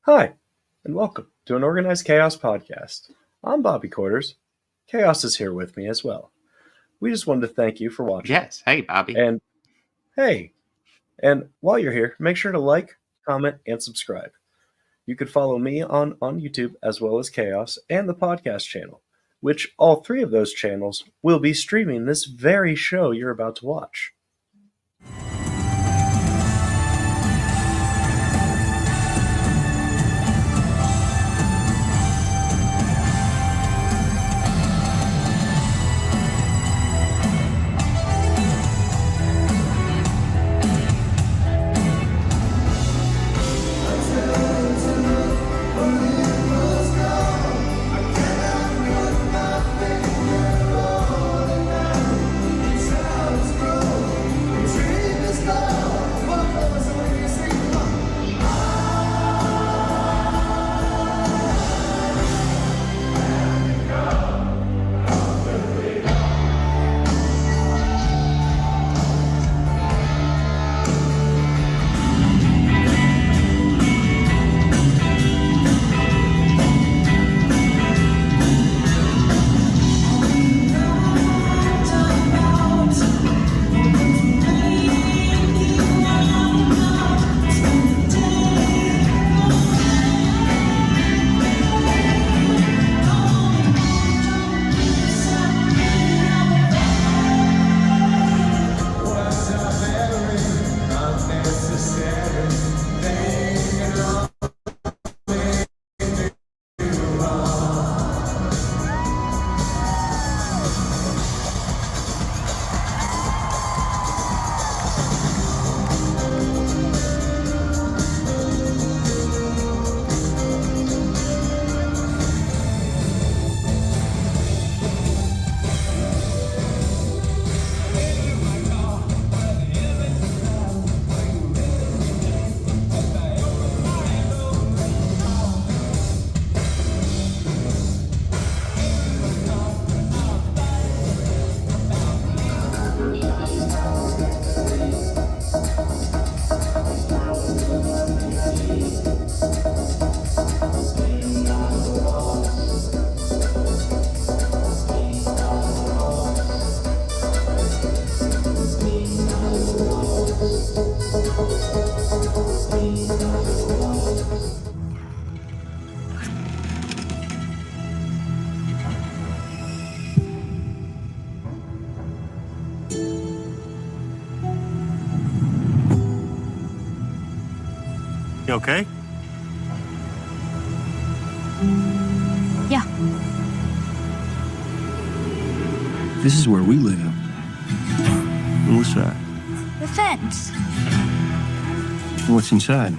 Hi, and welcome to an Organized Chaos podcast. I'm Bobby Quarters. Chaos is here with me as well. We just wanted to thank you for watching. Yes. Hey, Bobby. And hey, and while you're here, make sure to like, comment, and subscribe. You could follow me on YouTube as well as Chaos and the podcast channel, which all three of those channels will be streaming this very show you're about to watch. You okay? Yeah. This is where we live. What's that? The fence. What's inside?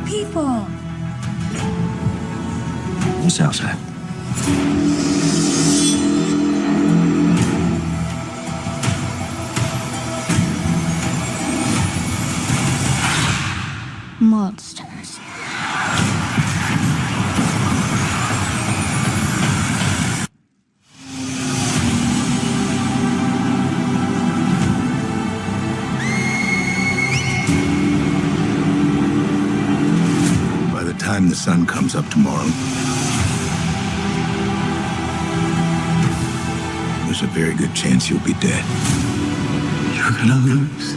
People. What's outside? Monsters. By the time the sun comes up tomorrow, there's a very good chance you'll be dead. You're gonna lose.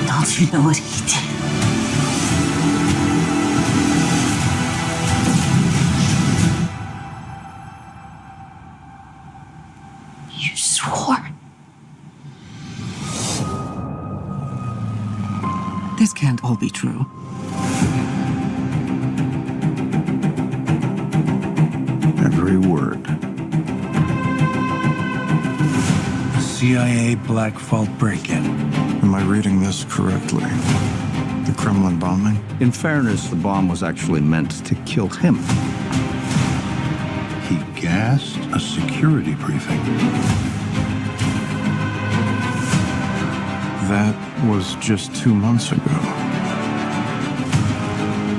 Don't you know what he did? You swore. This can't all be true. Every word. CIA Black Vault break-in. Am I reading this correctly? The Kremlin bombing? In fairness, the bomb was actually meant to kill him. He gassed a security briefing. That was just 2 months ago.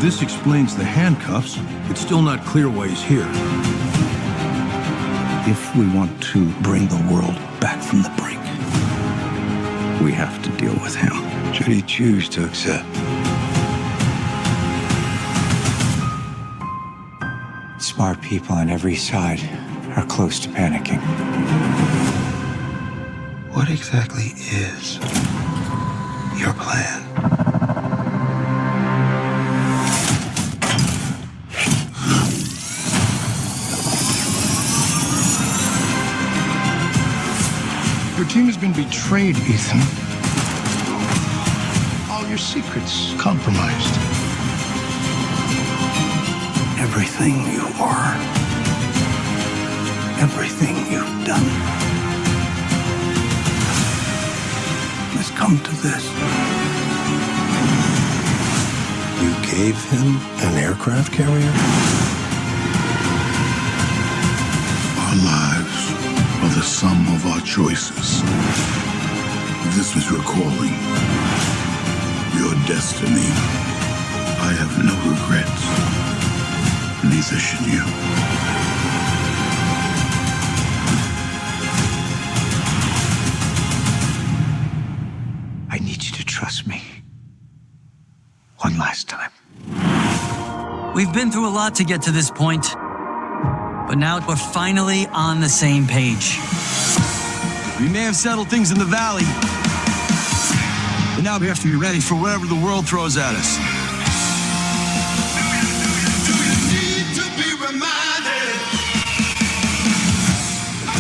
this explains the handcuffs, it's still not clear why he's here. If we want to bring the world back from the brink, we have to deal with him. Should he choose to accept? Smart people on every side are close to panicking. What exactly is your plan? Your team has been betrayed, Ethan. All your secrets compromised. Everything you are, everything you've done, has come to this. You gave him an aircraft carrier? Our lives are the sum of our choices. This was your calling, your destiny. I have no regrets. Neither should you. I need you to trust me. One last time. We've been through a lot to get to this point, but now we're finally on the same page. We may have settled things in the valley, but now we have to be ready for whatever the world throws at us.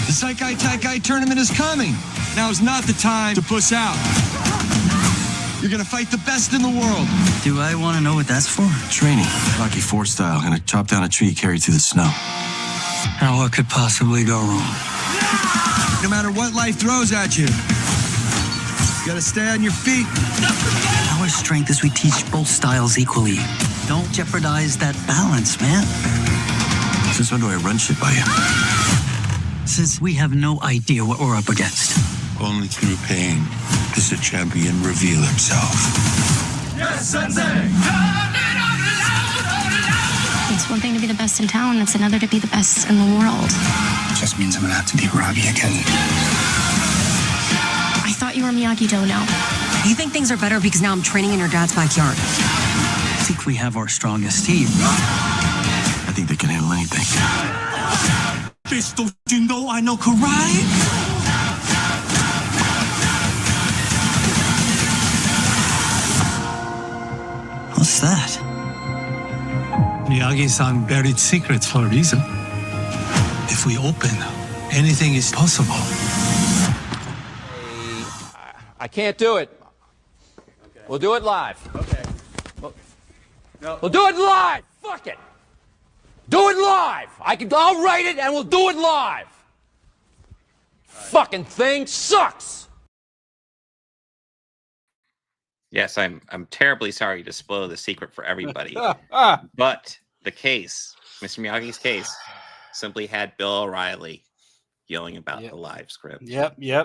The Saikai Taikai tournament is coming. Now is not the time to puss out. You're gonna fight the best in the world. Do I want to know what that's for? Training, Rocky IV style. Gonna chop down a tree carried through the snow. Now what could possibly go wrong? No matter what life throws at you, you gotta stay on your feet. Our strength is we teach both styles equally. Don't jeopardize that balance, man. Since when do I run shit by you? Since we have no idea what we're up against. Only through pain does a champion reveal himself. Yes, Sensei! It's one thing to be the best in town, it's another to be the best in the world. Just means I'm gonna have to beat Robbie again. I thought you were Miyagi-Do now. You think things are better because now I'm training in your dad's backyard? I think we have our strongest team. I think they can handle anything. Bitch, don't you know I know karate? What's that? Miyagi-san buried secrets for a reason. If we open, anything is possible. I can't do it. Okay. We'll do it live. Okay. We'll do it live. Fuck it. Do it live. I'll write it and we'll do it live. Fucking thing sucks. Yes, I'm terribly sorry to spoil the secret for everybody. But the case, Mr. Miyagi's case, simply had Bill O'Reilly yelling about the live script. Yep. Yeah.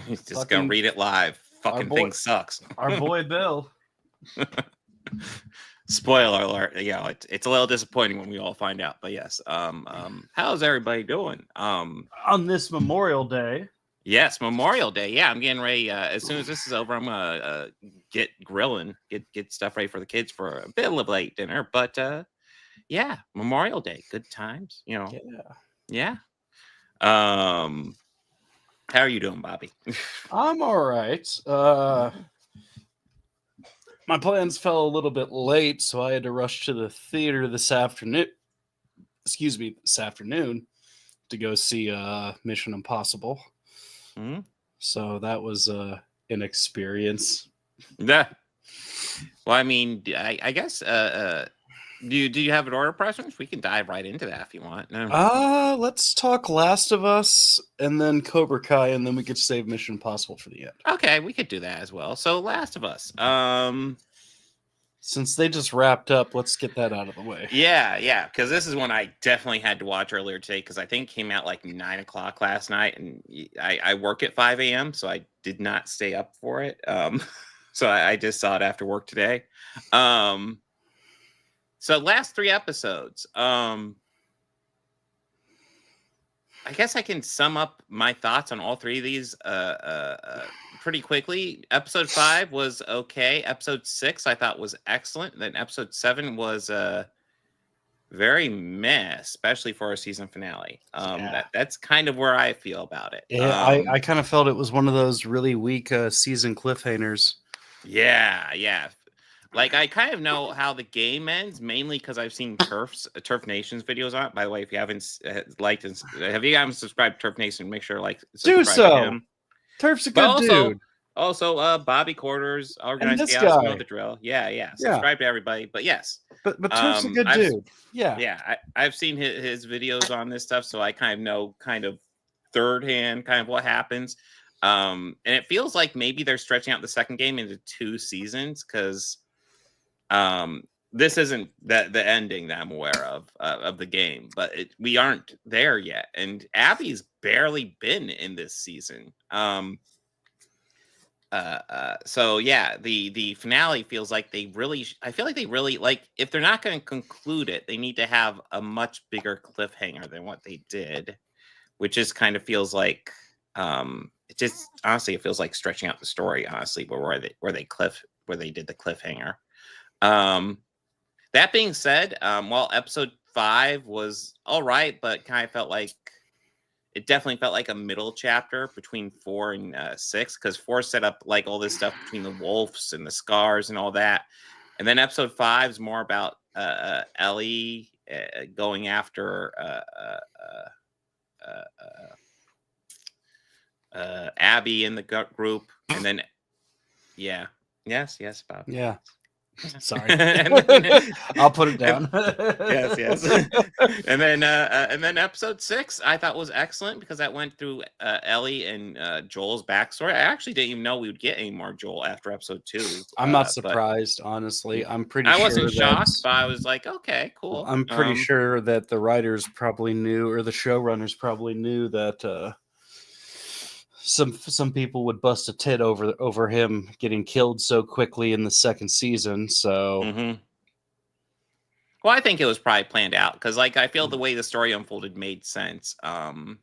He's just going to read it live. Fucking thing sucks. Our boy Bill. Spoiler alert. Yeah, it's a little disappointing when we all find out. But yes, how's everybody doing? On this Memorial Day. Yes, Memorial Day. Yeah, I'm getting ready. As soon as this is over, I'm gonna get grilling, get stuff ready for the kids for a bit of a late dinner. But yeah, Memorial Day, good times. You know. Yeah. How are you doing, Bobby? I'm all right. My plans fell a little bit late, so I had to rush to the theater this afternoon. This afternoon to go see Mission Impossible. Mm-hmm. So that was an experience. Yeah. Well, I mean, I guess. Do you have an order of preference? We can dive right into that if you want. No. Let's talk Last of Us and then Cobra Kai, and then we could save Mission Impossible for the end. Okay, we could do that as well. So Last of Us. Since they just wrapped up, let's get that out of the way. Yeah, because this is one I definitely had to watch earlier today because I think it came out like 9 o'clock last night, and I work at 5 a.m., so I did not stay up for it. So I just saw it after work today. So last 3 episodes. I guess I can sum up my thoughts on all 3 of these pretty quickly. Episode 5 was okay. Episode 6 I thought was excellent. Then episode 7 was very meh, especially for our season finale. That's kind of where I feel about it. Yeah, I kind of felt it was one of those really weak season cliffhangers. Yeah. Like, I kind of know how the game ends, mainly because I've seen Turf Nation's videos on it. By the way, if you haven't liked and have you haven't subscribed to Turf Nation, make sure do so. To him. Turf's a good dude. Also, Bobby Quarters, Organized this Chaos, guy. know the drill. Yeah. Subscribe to everybody. But yes, but Turf's a good dude. Yeah. I've seen his videos on this stuff, so I kind of know third hand what happens. And it feels like maybe they're stretching out the second game into 2 seasons because. This isn't the ending that I'm aware of the game, but we aren't there yet. And Abby's barely been in this season. So yeah, the finale feels like I feel like they really like, if they're not going to conclude it, they need to have a much bigger cliffhanger than what they did, which just kind of feels like, it just honestly, it feels like stretching out the story, honestly, but where they did the cliffhanger. That being said, while episode 5 was all right, but kind of felt like it definitely felt like a middle chapter between 4 and 6, because 4 set up like all this stuff between the wolves and the scars and all that, and then episode 5 is more about Ellie going after Abby in the group, and then yes, Bob. Yeah. Sorry. Then, I'll put it down. yes. And then episode 6 I thought was excellent because that went through Ellie and Joel's backstory. I actually didn't even know we would get any more Joel after episode 2. I'm not surprised, honestly. I'm pretty sure I wasn't shocked, but I was like, okay, cool. I'm pretty sure that the writers probably knew, or the showrunners probably knew that some people would bust a tit over him getting killed so quickly in the second season. So, well, I think it was probably planned out because, like, I feel the way the story unfolded made sense. To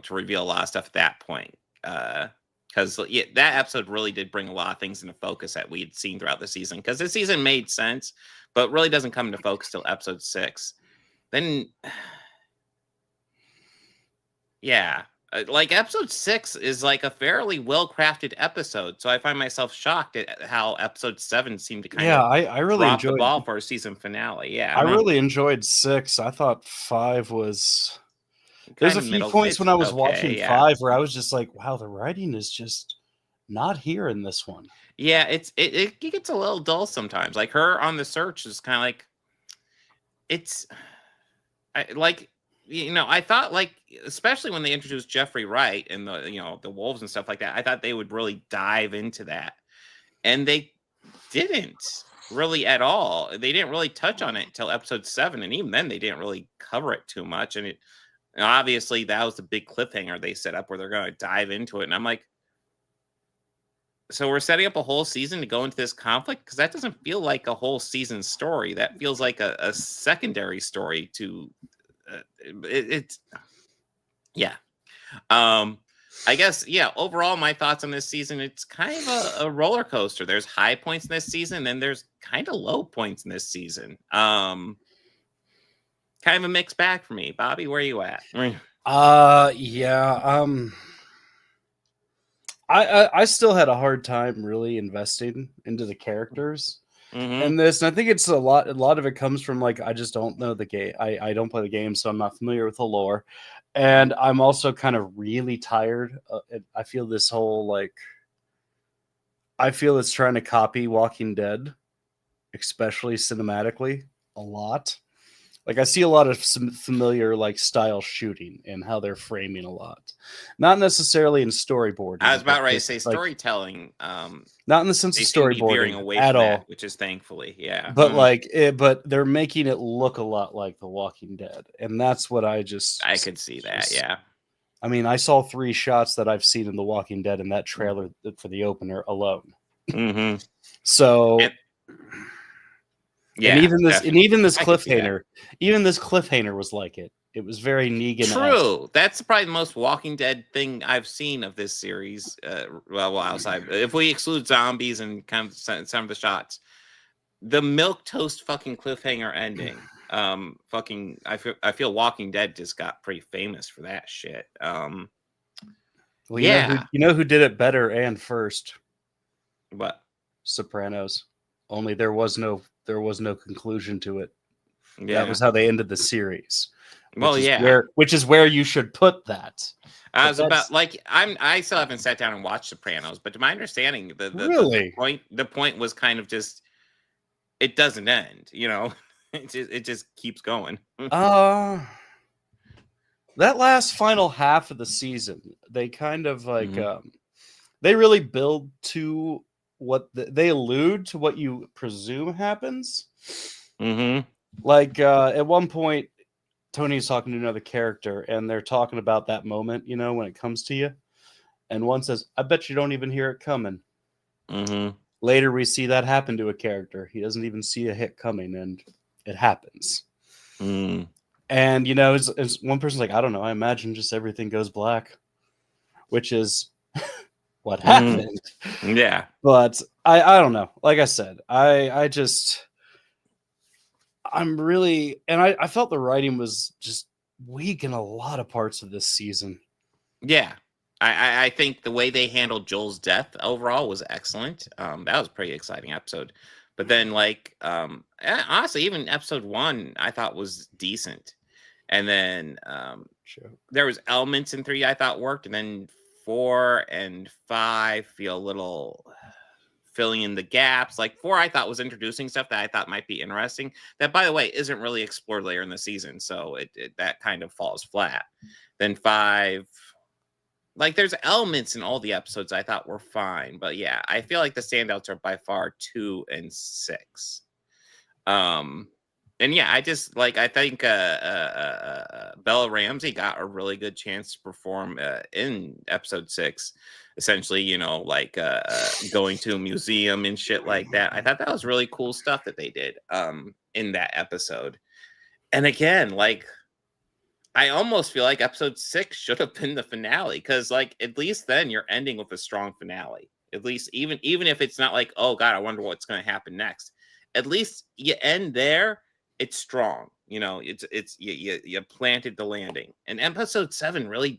reveal a lot of stuff at that point. Because that episode really did bring a lot of things into focus that we had seen throughout the season. Because the season made sense, but really doesn't come into focus till episode 6. Then, yeah. Like episode 6 is like a fairly well-crafted episode, so I find myself shocked at how episode 7 seemed to kind of I really drop enjoyed the ball for a season finale. Yeah, I really enjoyed 6. I thought 5 was. There's a few points when I was watching 5 where I was just like, "Wow, the writing is just not here in this one." Yeah, it gets a little dull sometimes. Like her on the search is kind of like, I thought, like, especially when they introduced Jeffrey Wright and the wolves and stuff like that, I thought they would really dive into that, and they didn't really at all. They didn't really touch on it until episode 7, and even then they didn't really cover it too much. And obviously that was the big cliffhanger they set up where they're going to dive into it, and I'm like, so we're setting up a whole season to go into this conflict? Because that doesn't feel like a whole season story. That feels like a secondary story to. I guess, overall, my thoughts on this season, it's kind of a roller coaster. There's high points in this season, and then there's kind of low points in this season. Kind of a mixed bag for me. Bobby, where are you at? I still had a hard time really investing into the characters. And this, and I think it's a lot of it comes from, like, I just don't know the game. I don't play the game, so I'm not familiar with the lore. And I'm also kind of really tired. I feel this whole, like, I feel it's trying to copy Walking Dead, especially cinematically, a lot. Like, I see a lot of some familiar, like, style shooting and how they're framing a lot. Not necessarily in storyboarding. I was about ready to say storytelling. Not in the sense of storyboarding away at from all. That, which is thankfully, yeah. But but they're making it look a lot like The Walking Dead. And that's what I could see that, yeah. I mean, I saw 3 shots that I've seen in The Walking Dead in that trailer for the opener alone. Mm-hmm. So... Yeah, and even this I could see that. cliffhanger was like it. It was very Negan. True. That's probably the most Walking Dead thing I've seen of this series. Well, outside, if we exclude zombies and kind of some of the shots, the milk toast fucking cliffhanger ending. I feel Walking Dead just got pretty famous for that shit. Well, yeah. you know who did it better and first? What? Sopranos. Only there was no conclusion to it. Yeah. That was how they ended the series. Well, yeah. Which is where you should put that. I still haven't sat down and watched Sopranos, but to my understanding, the point was kind of just it doesn't end, you know. It just keeps going. That last final half of the season, they kind of like they really build to what they allude to what you presume happens. Like at one point, Tony's talking to another character, and they're talking about that moment, you know, when it comes to you. And one says, "I bet you don't even hear it coming." Later, we see that happen to a character. He doesn't even see a hit coming, and it happens. And you know, it's one person's like, "I don't know. I imagine just everything goes black," which is what happened. Yeah, but I don't know. Like I said, I'm really, and I felt the writing was just weak in a lot of parts of this season. Yeah. I think the way they handled Joel's death overall was excellent. That was a pretty exciting episode. But then, like, honestly, even episode 1 I thought was decent. And then there was elements in 3 I thought worked. And then 4 and 5 feel a little filling in the gaps. Like 4 I thought was introducing stuff that I thought might be interesting. That, by the way, isn't really explored later in the season. So that kind of falls flat. Then 5... like there's elements in all the episodes I thought were fine, but yeah, I feel like the standouts are by far 2 and 6. And yeah, I think Bella Ramsey got a really good chance to perform in episode 6. Essentially, you know, like going to a museum and shit like that. I thought that was really cool stuff that they did in that episode. And again, like, I almost feel like episode 6 should have been the finale, because like at least then you're ending with a strong finale. At least even if it's not like, oh god, I wonder what's going to happen next. At least you end there. It's strong. You know, you planted the landing. And episode 7 really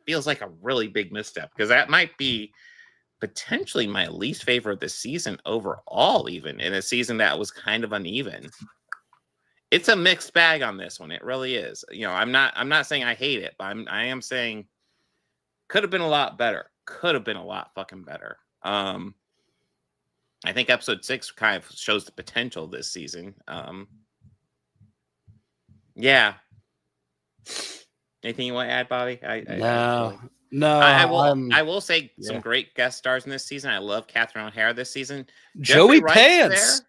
feels like a really big misstep, because that might be potentially my least favorite of the season overall, even in a season that was kind of uneven. It's a mixed bag on this one. It really is. You know, I'm not saying I hate it, but I am saying could have been a lot better. Could have been a lot fucking better. I think episode 6 kind of shows the potential this season. Yeah. Anything you want to add, Bobby? No. I will say some great guest stars in this season. I love Catherine O'Hara this season. Joey Pants.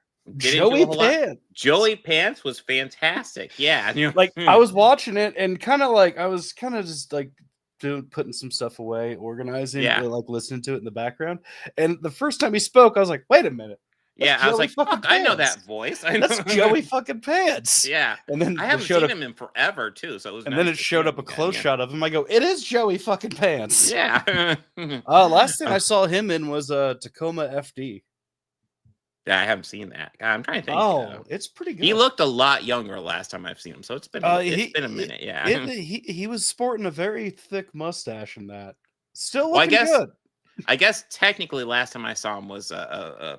Joey Pants was fantastic. Yeah. Like I was watching it and I was just like putting some stuff away, organizing, like listening to it in the background. And the first time he spoke, I was like, wait a minute. Yeah, I was like, fuck, I know that voice. That's Joey fucking Pants. Yeah. And then I haven't seen him in forever too. So it was then it showed up a close shot of him. I go, it is Joey fucking Pants. Yeah. Last thing I saw him in was Tacoma FD. Yeah, I haven't seen that. I'm trying to think. Oh, it's pretty good. He looked a lot younger last time I've seen him, so it's been a minute. Yeah, he was sporting a very thick mustache in that. Still looking good. I guess technically last time I saw him was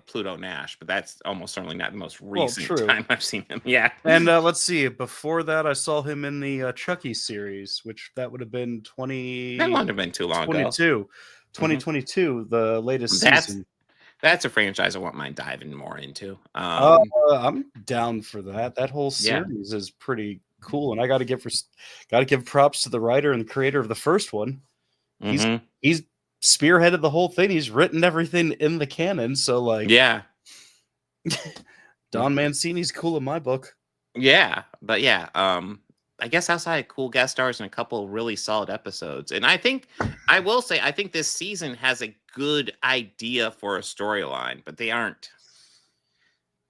Pluto Nash, but that's almost certainly not the most recent time I've seen him. Yeah, and let's see. Before that, I saw him in the Chucky series, which that would have been 20. That wouldn't have been too long ago. 2022, the latest season. That's a franchise I wouldn't mind diving more into. I'm down for that. That whole series is pretty cool, and I got to give props to the writer and the creator of the first one. He's spearheaded the whole thing. He's written everything in the canon. So like, yeah, Don Mancini's cool in my book. Yeah, but yeah, I guess outside of cool guest stars and a couple of really solid episodes. And I think I will say I think this season has a good idea for a storyline, but they aren't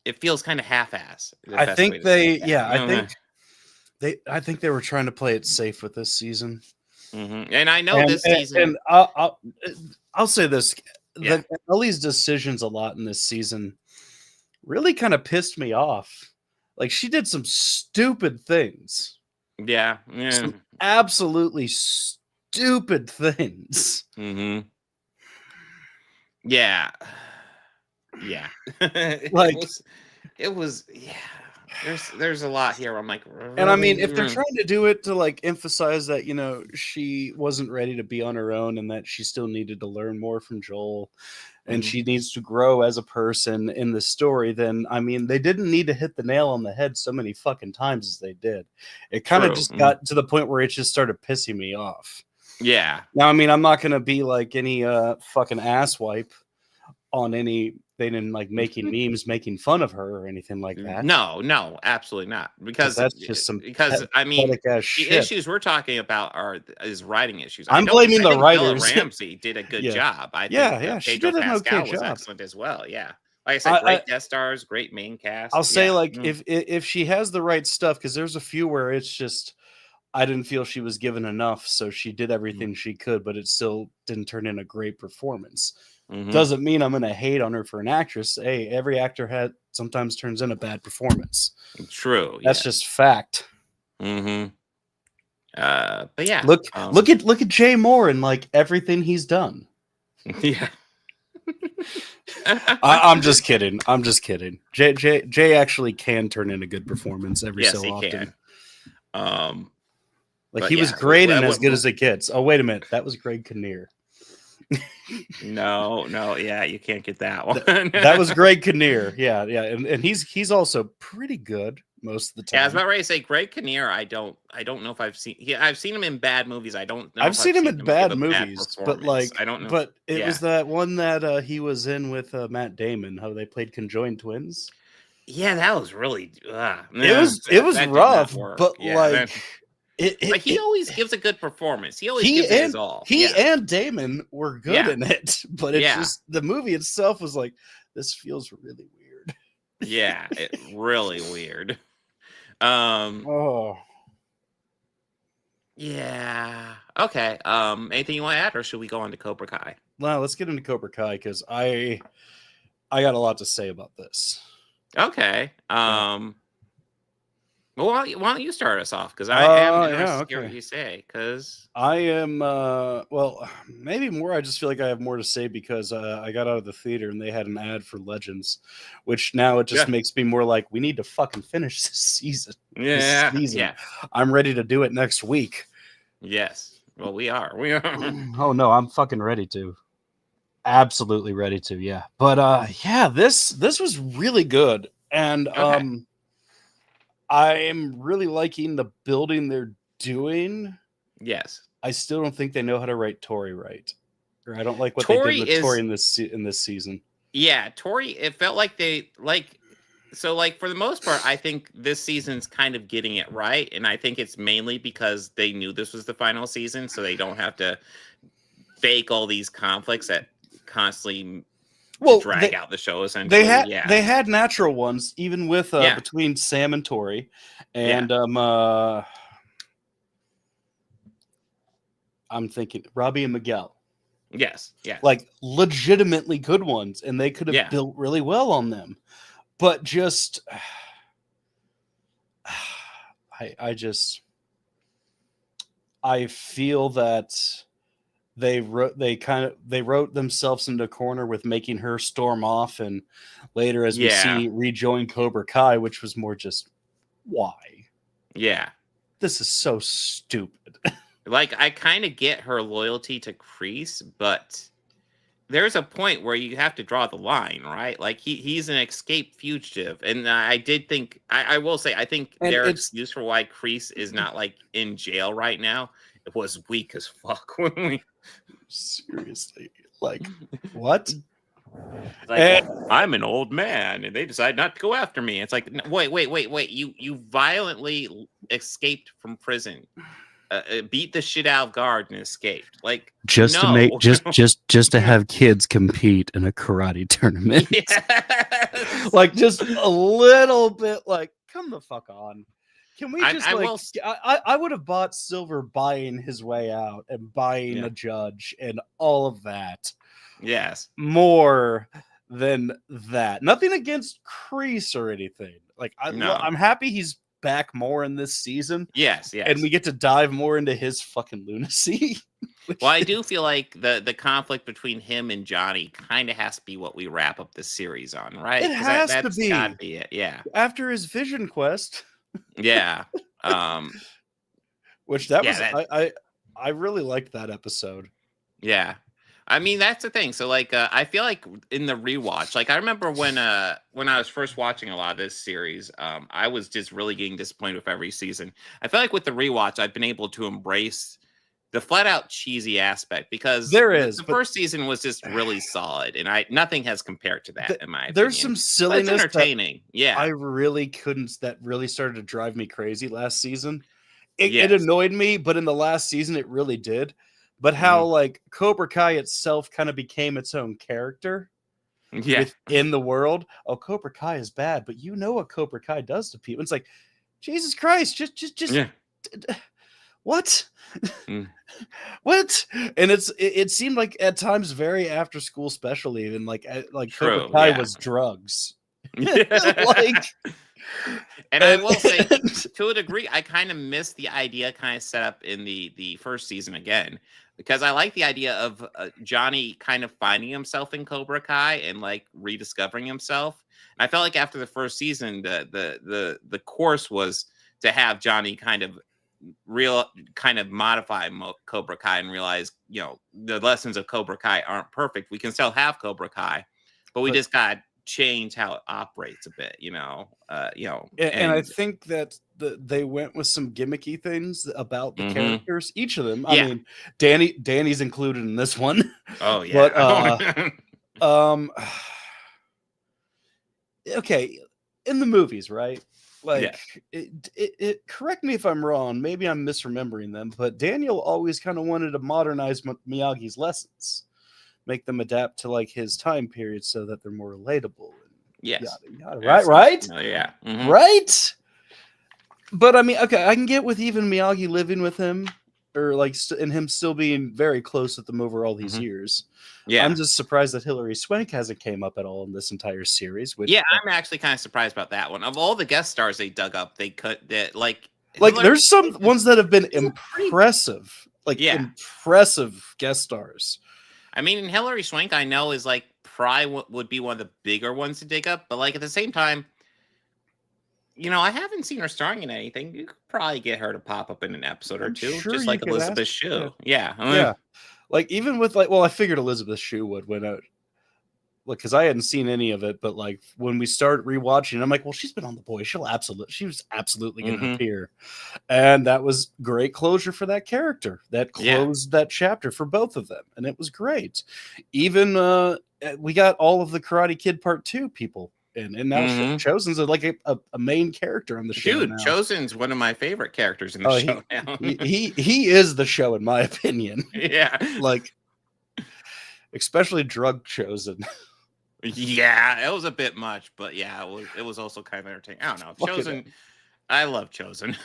it feels kind of half-ass. I think I think they were trying to play it safe with this season. And I know this season. And I'll say this: Ellie's decisions a lot in this season really kind of pissed me off. Like, she did some stupid things. Yeah. Some absolutely stupid things. Yeah. Like, it was there's a lot here. I'm like, and I mean, if they're trying to do it to like emphasize that, you know, she wasn't ready to be on her own and that she still needed to learn more from Joel and she needs to grow as a person in the story, then I mean, they didn't need to hit the nail on the head so many fucking times as they did. It kind of just got to the point where it just started pissing me off. Yeah. Now, I mean, I'm not gonna be like any fucking asswipe on any. They didn't like making memes making fun of her or anything like that. No, absolutely not. Because that's just some I mean, the shit. issues we're talking about is writing issues. I'm blaming the writers. Ramsey did a good job. I think she Pedro did an Pascal okay was job. excellent as well. Yeah, like I said, great guest stars, great main cast. I'll say like if she has the right stuff, because there's a few where it's just I didn't feel she was given enough, so she did everything she could, but it still didn't turn in a great performance. Doesn't mean I'm gonna hate on her for an actress. Hey, every actor sometimes turns in a bad performance. True. That's just fact. But yeah, look at Jay Moore and like everything he's done. Yeah. I'm just kidding. Jay actually can turn in a good performance every so often. Can. Like he was great and as good as it gets. Oh, wait a minute. That was Greg Kinnear. No, yeah, you can't get that one. That was Greg Kinnear. Yeah. And he's also pretty good most of the time. Yeah, I was about ready to say Greg Kinnear. I don't know if I've seen. I've seen him in bad movies. I don't know. I've seen him in bad movies, but like I don't know. But it was that one that he was in with Matt Damon. How they played conjoined twins. Yeah, that was really. It was rough, but like. He always gives a good performance. He always gives it his all. He and Damon were good in it, but it's just the movie itself was like, this feels really weird. Yeah, really weird. Yeah. Okay. Anything you want to add, or should we go on to Cobra Kai? Well, let's get into Cobra Kai because I got a lot to say about this. Okay. Well, why don't you start us off? Because I am interested to hear what you say. Because I am, well, maybe more. I just feel like I have more to say because I got out of the theater and they had an ad for Legends, which now it just makes me more like we need to fucking finish this season. Yeah, I'm ready to do it next week. Yes. Well, we are. Oh no, I'm fucking ready to. Absolutely ready to. Yeah, but this was really good, and I am really liking the building they're doing. Yes. I still don't think they know how to write Tori right. Or I don't like what they did with Tori in this season. Yeah, Tori, it felt like they for the most part, I think this season's kind of getting it right. And I think it's mainly because they knew this was the final season, so they don't have to fake all these conflicts that constantly drag out the show. Essentially, they had natural ones, even with between Sam and Tori, and I'm thinking Robbie and Miguel. Yes, like legitimately good ones, and they could have built really well on them, but just I feel that. They wrote themselves into a corner with making her storm off, and later as we see rejoin Cobra Kai, which was more just why. Yeah, this is so stupid. Like I kind of get her loyalty to Kreese, but there's a point where you have to draw the line, right? Like he's an escaped fugitive, and I did think I will say I think their excuse for why Kreese is not like in jail right now. It was weak as fuck when we seriously like what? Like, I'm an old man, and they decide not to go after me. It's like wait! You violently escaped from prison. beat the shit out of guard and escaped. Like just to make just to have kids compete in a karate tournament. Yes. Like just a little bit. Like, come the fuck on. Can we just I would have bought Silver buying his way out and buying a judge and all of that. Yes. More than that. Nothing against Kreese or anything. Like I'm happy he's back more in this season. Yes. And we get to dive more into his fucking lunacy. Well, I do feel like the conflict between him and Johnny kind of has to be what we wrap up the series on, right? It has to be. Gotta be it. Yeah. After his vision quest. Yeah. Which I really liked that episode. Yeah. I mean, that's the thing. So like I feel like in the rewatch, like I remember when I was first watching a lot of this series, I was just really getting disappointed with every season. I feel like with the rewatch, I've been able to embrace the flat out cheesy aspect because the first season was just really solid, and nothing has compared to that in my opinion. There's some silliness. It's entertaining. Yeah, I really couldn't. That really started to drive me crazy last season. It annoyed me, but in the last season, it really did. But how like Cobra Kai itself kind of became its own character within the world. Oh, Cobra Kai is bad, but you know what Cobra Kai does to people. It's like, Jesus Christ, just what? What? And it seemed like at times very after school special, even like Cobra Kai was drugs. Like, and I will say to a degree, I kind of miss the idea kind of set up in the first season again, because I like the idea of Johnny kind of finding himself in Cobra Kai and like rediscovering himself. And I felt like after the first season, the course was to have Johnny kind of modify Cobra Kai and realize, you know, the lessons of Cobra Kai aren't perfect. We can still have Cobra Kai, but we just got to change how it operates a bit, you know. And I think that they went with some gimmicky things about the characters, each of them. I mean, Danny's included in this one. Oh yeah. But okay, in the movies, right? Like, it correct me if I'm wrong, maybe I'm misremembering them, but Daniel always kind of wanted to modernize Miyagi's lessons, make them adapt to like his time period so that they're more relatable. Yes. Yada, yada. Right? Oh, yeah. Mm-hmm. Right? But I mean, okay, I can get with even Miyagi living with him, or like and him still being very close with them over all these years. Yeah, I'm just surprised that Hilary Swank hasn't came up at all in this entire series. Which, I'm actually kind of surprised about that one. Of all the guest stars they dug up, they cut that like there's some ones that have been impressive, impressive guest stars. I mean, Hilary Swank, I know is like probably would be one of the bigger ones to dig up, but like at the same time, you know, I haven't seen her starring in anything. You could probably get her to pop up in an episode or two, just like Elizabeth Shue. Yeah. Like even with I figured Elizabeth Shue would when because I hadn't seen any of it, but like when we start rewatching, I'm like, well, she's been on The Boys. She was absolutely going to appear, and that was great closure for that character. That closed that chapter for both of them, and it was great. Even we got all of the Karate Kid Part 2 people. And now Chosen's like a main character on the show. Dude, Chosen's one of my favorite characters in the show now. he is the show, in my opinion. Yeah. Like, especially drug Chosen. Yeah, it was a bit much, but yeah, it was also kind of entertaining. I don't know. Chosen, I love Chosen.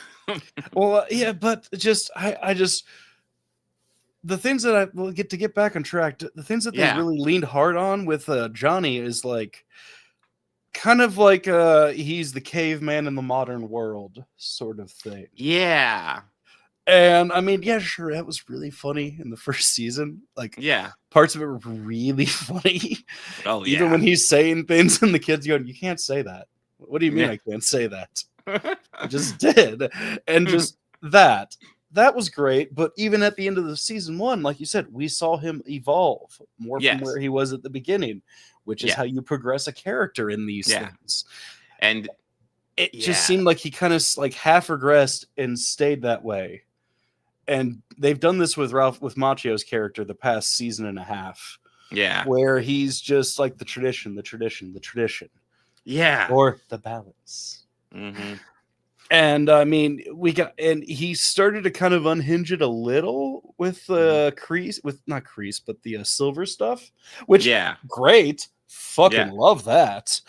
Well, yeah, but I just the things that I will get back on track. The things that they really leaned hard on with Johnny is like, kind of like he's the caveman in the modern world sort of thing. Yeah. And I mean, yeah, sure, that was really funny in the first season. Like, parts of it were really funny. Oh, yeah. Even when he's saying things and the kids going, you can't say that. What do you mean I can't say that? I just did. And just that was great. But even at the end of the season 1, like you said, we saw him evolve more from where he was at the beginning, which is how you progress a character in these things. And it just seemed like he kind of like half regressed and stayed that way. And they've done this with Macchio's character the past season and a half. Yeah. Where he's just like the tradition. Yeah. Or the balance. Mm-hmm. And I mean, he started to kind of unhinge it a little with not crease, but the silver stuff, which great, fucking love that.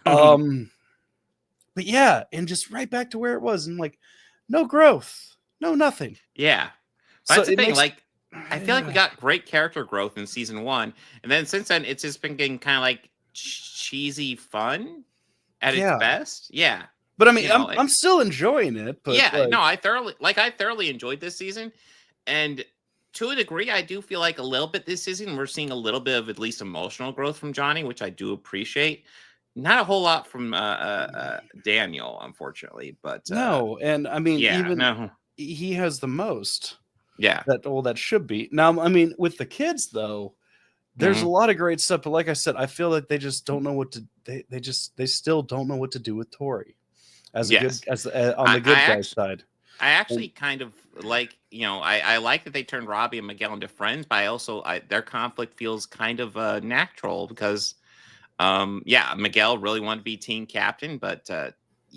But yeah, and just right back to where it was, and like no growth, no nothing. Yeah, So that's the it thing. makes, Like, I feel like we got great character growth in season 1, and then since then it's just been getting kind of like cheesy fun at its best. Yeah. But I mean, I'm still enjoying it. But yeah, no, I thoroughly enjoyed this season, and to a degree, I do feel like a little bit this season we're seeing a little bit of at least emotional growth from Johnny, which I do appreciate. Not a whole lot from Daniel, unfortunately, but no, and I mean, he has the most. Yeah, that should be. Now, I mean, with the kids though, there's a lot of great stuff, but like I said, I feel like they just don't know what to. They still don't know what to do with Tori as on the good guy's side. I actually kind of like, I like that they turned Robbie and Miguel into friends, but their conflict feels kind of natural because, Miguel really wanted to be team captain, but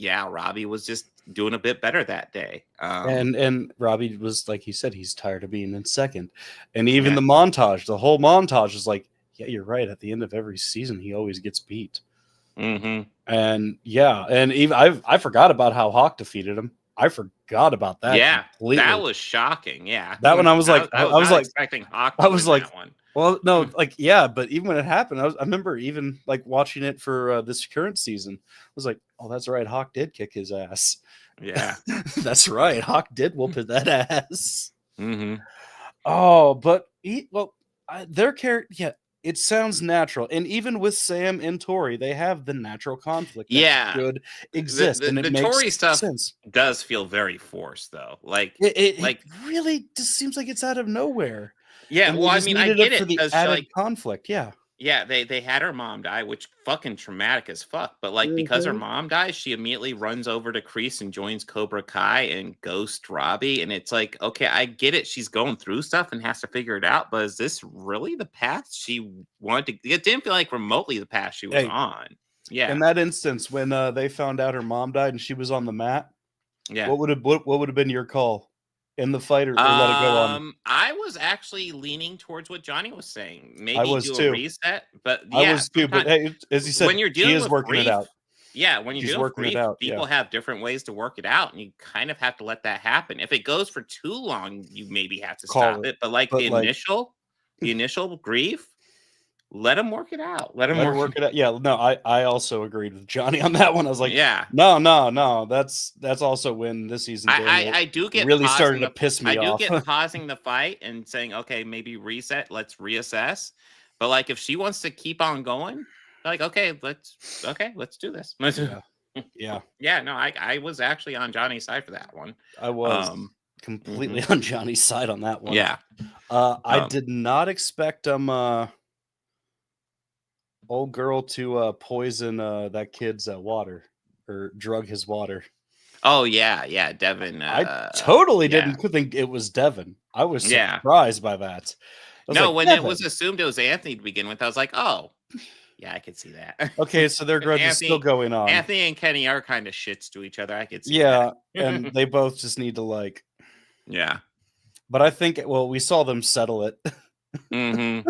Robbie was just doing a bit better that day. And Robbie was, like he said, he's tired of being in second. And even the whole montage is like, yeah, you're right. At the end of every season, he always gets beat. Mm-hmm. And and even I forgot about how Hawk defeated him. I forgot about that. Yeah, completely. that was shocking. Yeah, that one I was like, I was like expecting Hawk. I was like, that one. Well, no, but even when it happened, I remember even like watching it for this current season. I was like, oh, that's right, Hawk did kick his ass. Yeah, that's right, Hawk did whoop that ass. Mm-hmm. Oh, but their character, it sounds natural, and even with Sam and Tori, they have the natural conflict. That should exist, and it makes Tori stuff sense. Does feel very forced, though. Like it really just seems like it's out of nowhere. Yeah, well, I mean, I get it for the added conflict. Yeah, they had her mom die, which fucking traumatic as fuck. But like, because her mom dies, she immediately runs over to Kreese and joins Cobra Kai and ghosts Robbie. And it's like, okay, I get it. She's going through stuff and has to figure it out. But is this really the path she wanted to? It didn't feel like remotely the path she was on. Yeah. In that instance, when they found out her mom died and she was on the mat, what would have been your call? In the fight, or let it go on? I was actually leaning towards what Johnny was saying. Maybe a reset, but I was too. But hey, as he said, when you're dealing with working grief, it out. Yeah, when you're dealing with grief, people have different ways to work it out, and you kind of have to let that happen. If it goes for too long, you maybe have to stop it. But the initial grief, let them work it out. Let them work it out. Yeah, no, I also agreed with Johnny on that one. I was like, no. That's also when this season I do get really started to piss me off. I do get pausing the fight and saying, okay, maybe reset. Let's reassess. But like, if she wants to keep on going, like, let's do this. Yeah. No, I was actually on Johnny's side for that one. I was completely on Johnny's side on that one. Yeah. I did not expect old girl to poison that kid's water or drug his water. Oh yeah, Devin. I totally didn't think it was Devin. I was surprised by that. No, when it was assumed it was Anthony to begin with, I was like, oh, yeah, I could see that. Okay, so their grudge is still going on. Anthony and Kenny are kind of shits to each other. I could see. Yeah, and they both just need to Yeah. But I think we saw them settle it. Mm-hmm.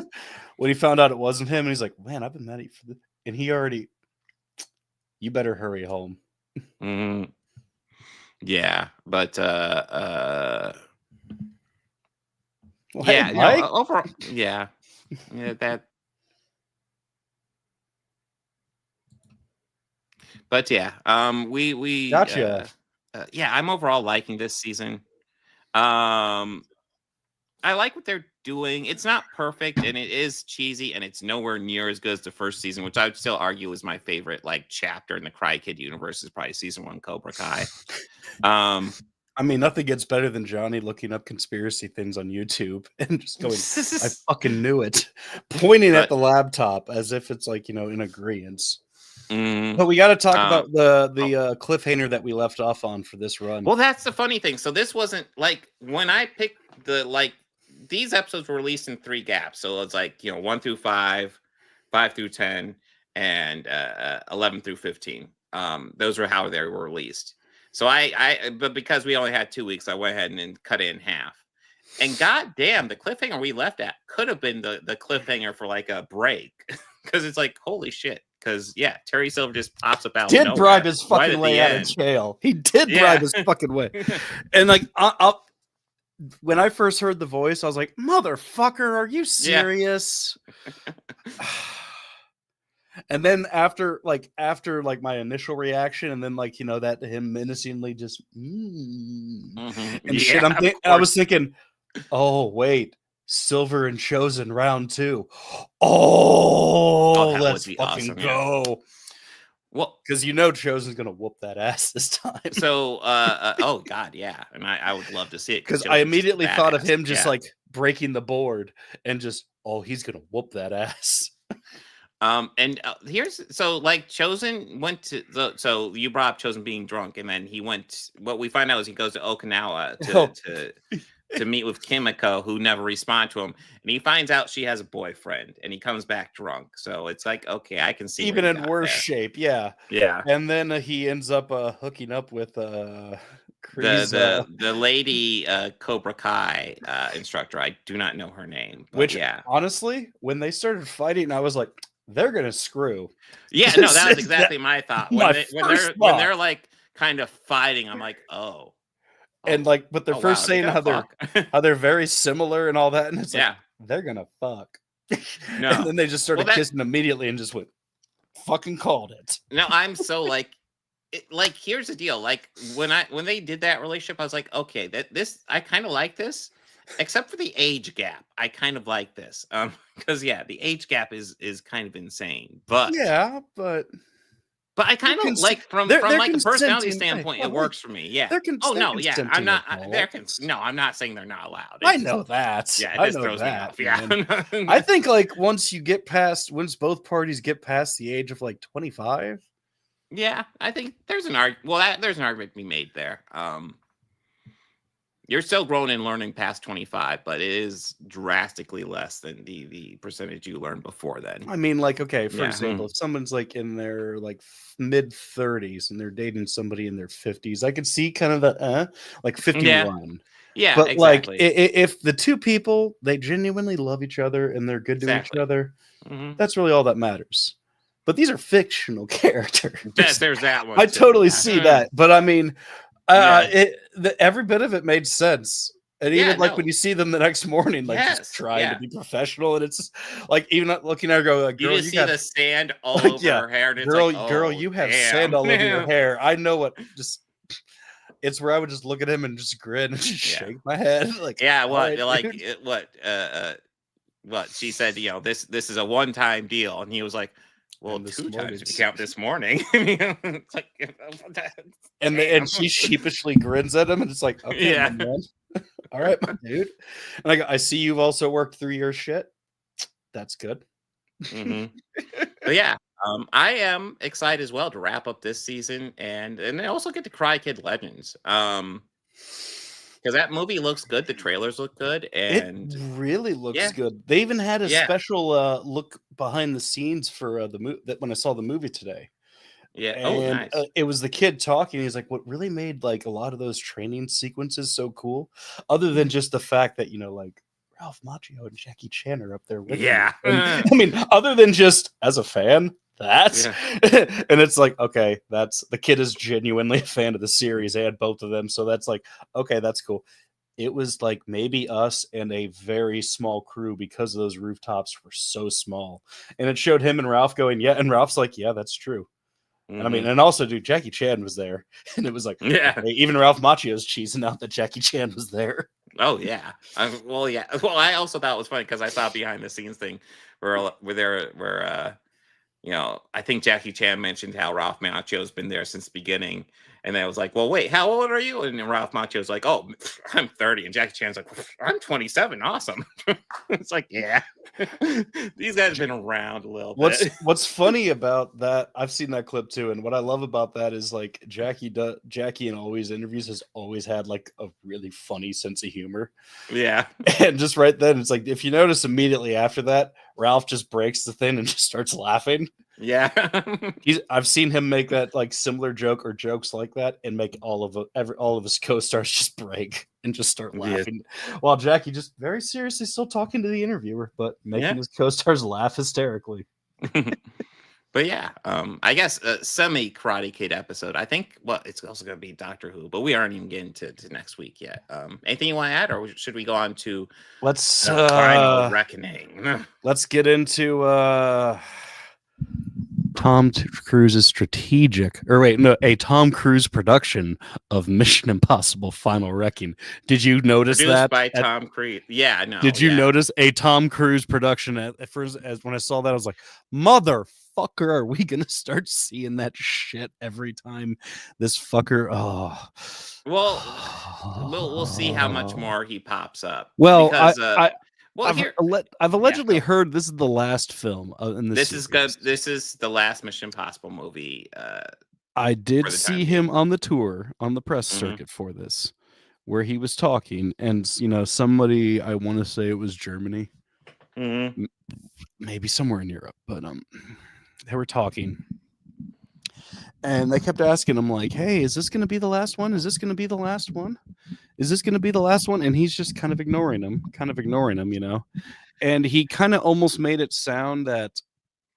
When he found out it wasn't him, and he's like, man, I've been mad at you for this. And he already, you better hurry home. Mm-hmm. Yeah, but overall, that. But we gotcha. I'm overall liking this season. I like what they're doing. It's not perfect, and it is cheesy, and it's nowhere near as good as the first season, which I would still argue is my favorite chapter in the Cry Kid universe. Is probably season 1 Cobra Kai. I mean, nothing gets better than Johnny looking up conspiracy things on YouTube and just going, I fucking knew it, pointing at the laptop as if it's in agreement. But we got to talk about the cliffhanger that we left off on for this run. Well, that's the funny thing. So this wasn't when I picked these episodes were released in 3 gaps. So it's 1 through 5, 5 through 10, and 11 through 15. Those were how they were released. So but because we only had 2 weeks, I went ahead and cut it in half. And goddamn, the cliffhanger we left at could have been the cliffhanger for like a break, because it's like, holy shit. Because yeah, Terry Silver just pops up out. Did nowhere, bribe his right fucking at way the out end. of jail. He did bribe his fucking way. And like, when I first heard the voice, I was like, "Motherfucker, are you serious?" And then after my initial reaction, and then like, you know, that him menacingly just and shit, I was thinking, oh wait, Silver and Chosen round 2. Oh, that let's would be fucking awesome, go. Well, because you know Chosen's gonna whoop that ass this time. So, oh god, yeah, and I would love to see it Because I immediately thought of him just like breaking the board and just, oh, he's gonna whoop that ass. And here's so like Chosen went to so you brought up Chosen being drunk, and then he went. What we find out is he goes to Okinawa to meet with Kimiko, who never respond to him, and he finds out she has a boyfriend, and he comes back drunk. So it's like, okay, I can see even in worse shape, yeah. And then he ends up hooking up with the lady Cobra Kai instructor. I do not know her name, but which yeah, honestly, when they started fighting, I was like, they're gonna screw. Yeah, no, that was exactly my thought. When they're like kind of fighting, I'm like, oh. And like, but they're first saying how they're very similar and all that, and it's like, they're gonna fuck. No, and then they just started kissing immediately and just went, fucking called it. No, I'm so like, here's the deal. Like when they did that relationship, I was like, okay, I kind of like this, except for the age gap. I kind of like this, because the age gap is kind of insane. But I kind of like from like a personality standpoint, it works for me. Yeah. Oh no, yeah. I'm not. I'm not saying they're not allowed. I know that. Yeah, it just throws me off. Yeah. I think like once both parties get past the age of like 25. Yeah, I think there's an argument. Well, there's an argument to be made there. You're still growing and learning past 25, but it is drastically less than the percentage you learned before then. I mean, like, okay, for example, if someone's like in their like mid 30s and they're dating somebody in their 50s, I could see kind of the like 51. Yeah, but exactly. Like if the two people, they genuinely love each other and they're good to each other, that's really all that matters. But these are fictional characters. There's that one. I totally see that, but I mean. Every bit of it made sense, and even when you see them the next morning, like just trying to be professional, and it's just, like even looking at her, go, like, girl, you see the sand all over her hair, and it's girl, you have sand all over your hair. I know what. Just it's where I would just look at him and just grin and just shake my head, like what she said. You know, this is a one-time deal, and he was like. Well, 2 times if you count this morning. It's like, and she sheepishly grins at him, and it's like, okay, man. All right, my dude. And I see you've also worked through your shit. That's good. But yeah, I am excited as well to wrap up this season, and I also get to Cry Kid Legends. Because that movie looks good, the trailers look good, and it really looks good. They even had a special look behind the scenes for the movie that when I saw the movie today. Yeah, and, nice. It was the kid talking. He's like, "What really made like a lot of those training sequences so cool, other than just the fact that like Ralph Macchio and Jackie Chan are up there with him." And, I mean, other than just as a fan. And it's like, okay, that's the kid is genuinely a fan of the series and both of them, so that's like, okay, that's cool. It was like maybe us and a very small crew because those rooftops were so small, and it showed him and Ralph going, and Ralph's like, yeah, that's true. I mean, and also, dude, Jackie Chan was there, and it was like, okay, even Ralph Macchio's cheesing out that Jackie Chan was there. Oh yeah, well, I also thought it was funny because I saw a behind the scenes thing where you know, I think Jackie Chan mentioned how Ralph Macchio's been there since the beginning. And then I was like, well, wait, how old are you? And then Ralph Macchio's like, oh, I'm 30. And Jackie Chan's like, I'm 27. Awesome. It's like, yeah. These guys have been around a little bit. What's funny about that, I've seen that clip too. And what I love about that is like Jackie in all these interviews has always had like a really funny sense of humor. Yeah. And just right then, it's like, if you notice immediately after that, Ralph just breaks the thing and just starts laughing. Yeah. I've seen him make that like similar joke or jokes like that and make all of his co-stars just break and just start laughing. While Jackie just very seriously still talking to the interviewer, but making his co-stars laugh hysterically. But yeah, I guess a semi Karate Kid episode. I think it's also going to be Doctor Who, but we aren't even getting to next week yet. Anything you want to add, or should we go on to Final Reckoning? Let's get into Tom Cruise's a Tom Cruise production of Mission Impossible: Final Reckoning. Did you notice Produced that by Tom Cruise? Yeah, no. Did you notice a Tom Cruise production? At first, when I saw that, I was like, "Motherfucker, are we gonna start seeing that shit every time this fucker?" Oh, well, we'll see how much more he pops up. Well, because, I've allegedly heard this is the last film in this. This is the last Mission Impossible movie. I did see him on the tour, on the press circuit for this, where he was talking, and somebody, I want to say it was Germany, maybe somewhere in Europe, but they were talking, and they kept asking him like, "Hey, is this going to be the last one? Is this going to be the last one? Is this going to be the last one?" And he's just kind of ignoring him, and he kind of almost made it sound that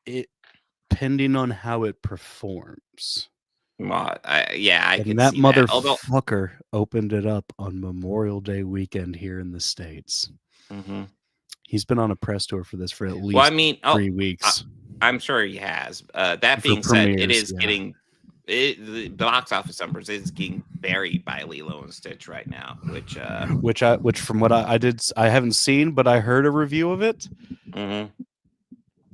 it, depending on how it performs. Well, I and that motherfucker opened it up on Memorial Day weekend here in the States. He's been on a press tour for this for at least 3 weeks. I'm sure he has. That being said, it is getting the box office numbers is getting buried by Lilo and Stitch right now, which from what I haven't seen, but I heard a review of it.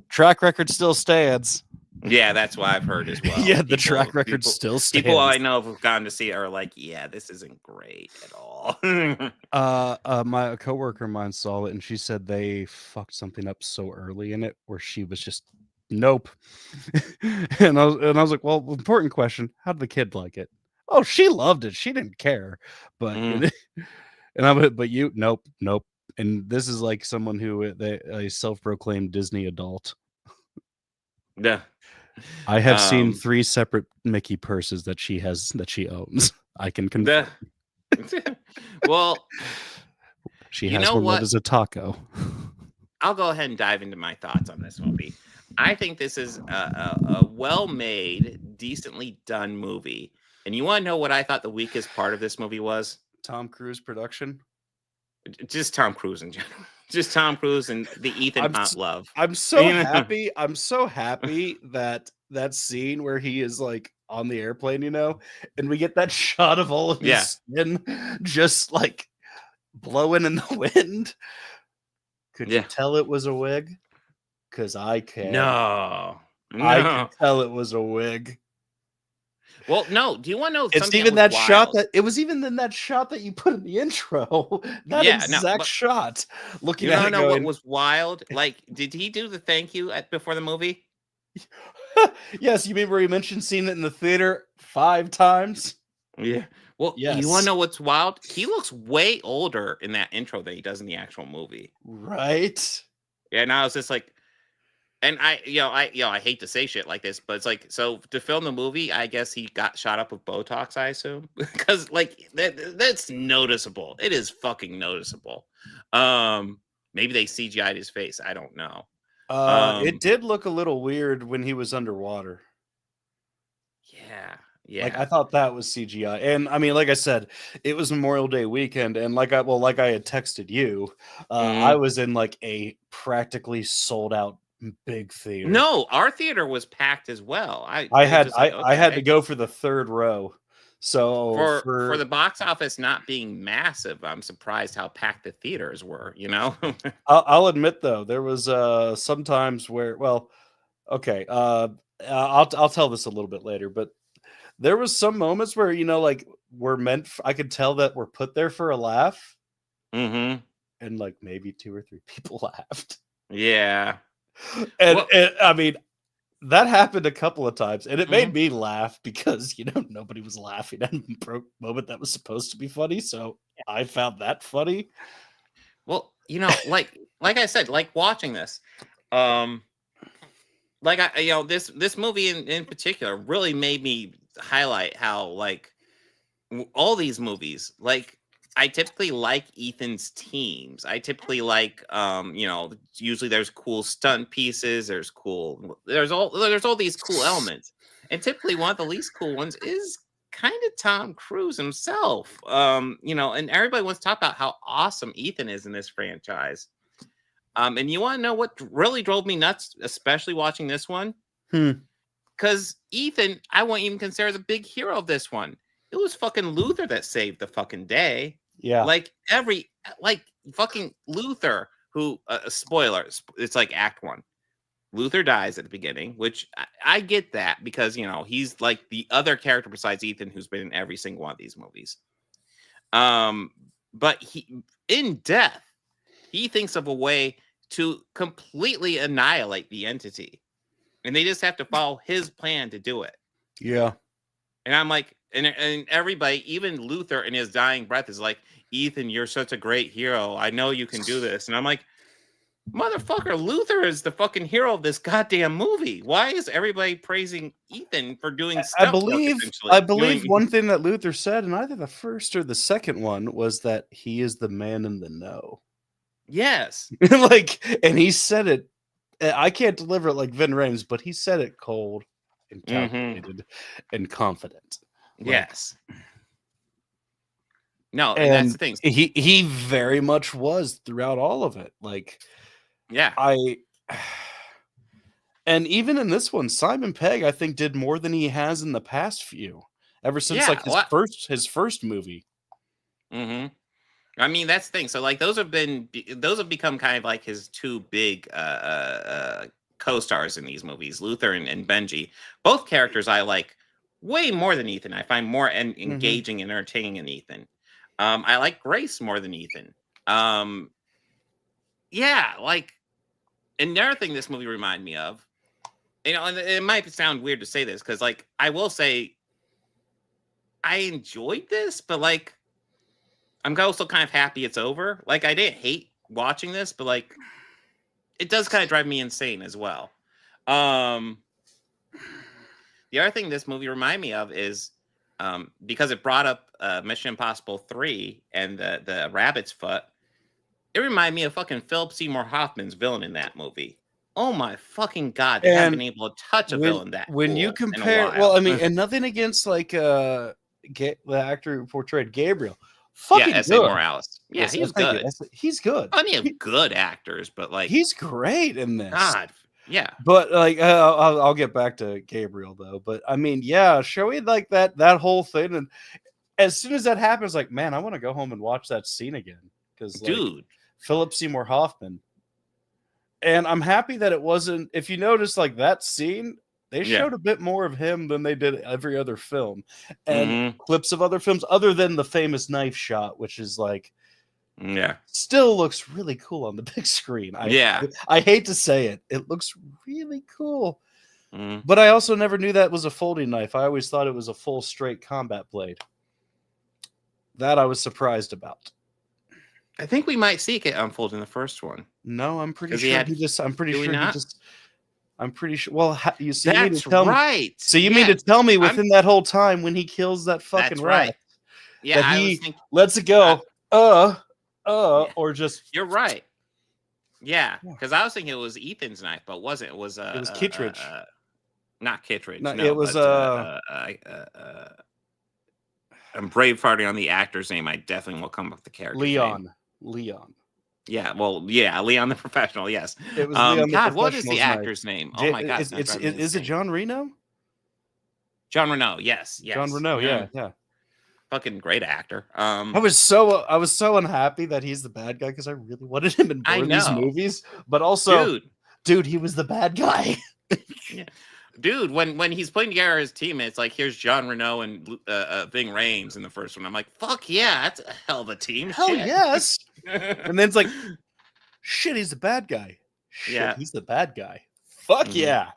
Track record still stands. Yeah, that's what I've heard as well. Yeah, the track record still stands. People I know who've gone to see it are like, yeah, this isn't great at all. My coworker of mine saw it, and she said they fucked something up so early in it where she was just, nope. and I was like, well, important question. How did the kid like it? Oh, she loved it. She didn't care. But nope. And this is like someone who a self-proclaimed Disney adult. Yeah. I have seen 3 separate Mickey purses that she owns. I can confirm. Well, she has one that is a taco. I'll go ahead and dive into my thoughts on this movie. I think this is a well-made, decently done movie. And you want to know what I thought the weakest part of this movie was? Tom Cruise production? Just Tom Cruise in general. Just Tom Cruise and the Ethan Hunt love. I'm so happy. I'm so happy that scene where he is like on the airplane, and we get that shot of all of his skin just like blowing in the wind. Could you tell it was a wig? Because I can. No. I can tell it was a wig. Well, no. Do you want to know? It's even that shot it was even in that shot that you put in the intro. That exact shot. Looking at it, know what was wild? Like, did he do the thank you before the movie? Yes, you mean where he mentioned seeing it in the theater 5 times? Yeah. Well, you want to know what's wild? He looks way older in that intro than he does in the actual movie. Right. Yeah. And I was just like. And I hate to say shit like this, but it's like, so to film the movie, I guess he got shot up with Botox, I assume, because like that's noticeable. It is fucking noticeable. Maybe they CGI'd his face. I don't know. It did look a little weird when he was underwater. Yeah. Like I thought that was CGI, and I mean, like I said, it was Memorial Day weekend, and like I had texted you, I was in like a practically sold out big theater. No, our theater was packed as well. I had to go for the 3rd row. So for the box office not being massive, I'm surprised how packed the theaters were. I'll admit though, there was sometimes where, I'll tell this a little bit later, but there was some moments where like I could tell that we're put there for a laugh, and like maybe 2 or 3 people laughed. Yeah. And I mean, that happened a couple of times, and it made me laugh because nobody was laughing at a moment that was supposed to be funny. So I found that funny. Well, like I said, like watching this, like this movie in particular really made me highlight how like all these movies, like I typically like Ethan's teams. I typically like usually there's cool stunt pieces, there's all these cool elements. And typically one of the least cool ones is kind of Tom Cruise himself. And everybody wants to talk about how awesome Ethan is in this franchise. And you want to know what really drove me nuts, especially watching this one? Because Ethan, I won't even consider the big hero of this one. It was fucking Luther that saved the fucking day. Yeah. Like fucking Luther, who, spoilers, it's like Act 1. Luther dies at the beginning, which I get that because, he's like the other character besides Ethan who's been in every single one of these movies. But in death, he thinks of a way to completely annihilate the entity. And they just have to follow his plan to do it. Yeah. And I'm like, and everybody, even Luther in his dying breath is like, Ethan, you're such a great hero. I know you can do this. And I'm like, motherfucker, Luther is the fucking hero of this goddamn movie. Why is everybody praising Ethan for doing stuff? I believe one thing that Luther said in either the first or the second one was that he is the man in the know. Yes. And he said it. I can't deliver it like Ving Rhames, but he said it cold and calculated and confident. Yes. No, and that's the thing. He very much was throughout all of it. Yeah. And even in this one, Simon Pegg, I think, did more than he has in the past few. Ever since his first movie. Mm-hmm. I mean, that's the thing. So those have become kind of like his two big co-stars in these movies, Luther and Benji. Both characters I like way more than Ethan. I find more engaging and entertaining in Ethan. I like Grace more than Ethan. And the other thing this movie reminded me of, and it might sound weird to say this because I will say I enjoyed this, but I'm also kind of happy it's over. I didn't hate watching this, but it does kind of drive me insane as well. The other thing this movie reminded me of is because it brought up Mission Impossible 3 and the rabbit's foot. It reminded me of fucking Philip Seymour Hoffman's villain in that movie. Oh my fucking god! They haven't been able to touch a villain that when cool you compare, well, I mean, and nothing against the actor who portrayed Gabriel. Fucking S.A. Morales. Yeah, yes, he's good. He's good. Plenty of good actors, but he's great in this. God, yeah. But I'll get back to Gabriel though. But I mean, yeah, showing that whole thing, and as soon as that happens, man, I want to go home and watch that scene again because, dude, Philip Seymour Hoffman. And I'm happy that it wasn't. If you notice, that scene, they showed a bit more of him than they did every other film, and clips of other films, other than the famous knife shot, which is still looks really cool on the big screen. I hate to say it, it looks really cool, but I also never knew that was a folding knife. I always thought it was a full straight combat blade. That I was surprised about. I think we might see it get unfold in the first one. No, I'm pretty sure I'm pretty sure. Well, you see, that's right. So you mean to tell me within that whole time when he kills that fucking rat, right. Yeah, that he lets it go, or just you're right. Yeah, because I was thinking it was Ethan's knife, but it wasn't. It was Kittredge. Not Kittredge. No, it was I'm bravehearting on the actor's name. I definitely will come up with the character. Leon. Yeah, well, yeah, Leon the Professional. Yes. It was Leon God, what is the actor's name? Oh my God, is it John Reno? John Reno. Yes. John Reno. Yeah. Fucking great actor. I was so unhappy that he's the bad guy because I really wanted him in more of these movies, but also, dude, he was the bad guy. Yeah. Dude, when he's putting together his team, it's here's John Reno and Ving Rhames in the first one. I'm like, fuck yeah, that's a hell of a team. Hell yes. And then it's shit, he's the bad guy. Shit, he's the bad guy. Fuck yeah.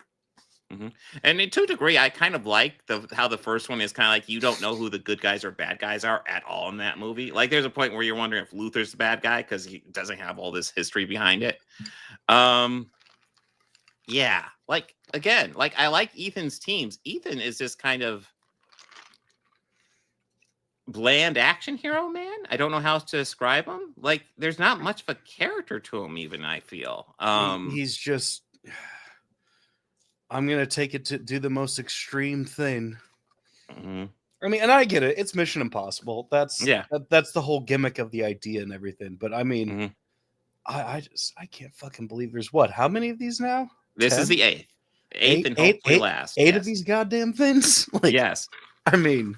Mm-hmm. And to a degree, I kind of like how the first one is kind of you don't know who the good guys or bad guys are at all in that movie. There's a point where you're wondering if Luther's the bad guy because he doesn't have all this history behind it. Yeah, like again, like I like Ethan's teams. Ethan is just kind of bland action hero, man. I don't know how to describe him. Like, there's not much of a character to him, even I feel. He's just. I'm gonna take it to do the most extreme thing. Mm-hmm. I mean, and I get it. It's Mission Impossible. That's the whole gimmick of the idea and everything. But I mean, I can't fucking believe there's how many of these now? This 10? is the eighth and hopefully last. Eight of these goddamn things. Like, yes, I mean,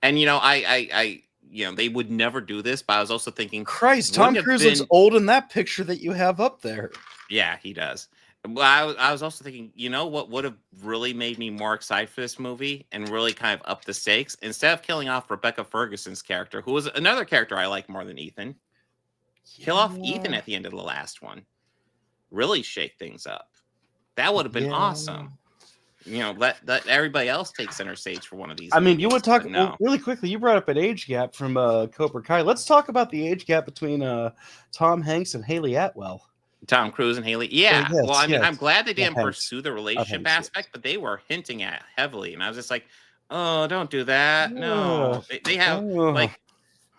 and I they would never do this, but I was also thinking, Christ, Tom Cruise looks old in that picture that you have up there. Yeah, he does. Well, I was also thinking, what would have really made me more excited for this movie and really kind of up the stakes? Instead of killing off Rebecca Ferguson's character, who was another character I like more than Ethan, kill off Ethan at the end of the last one. Really shake things up. That would have been awesome. Let everybody else take center stage for one of these. I mean, you would talk really quickly. You brought up an age gap from Cobra Kai. Let's talk about the age gap between Tom Hanks and Haley Atwell. Tom Cruise and Haley. Yeah. Yes, well, I mean, yes. I'm glad they didn't Hanks. pursue the relationship aspect, but they were hinting at heavily. And I was just like, oh, don't do that. No. They have like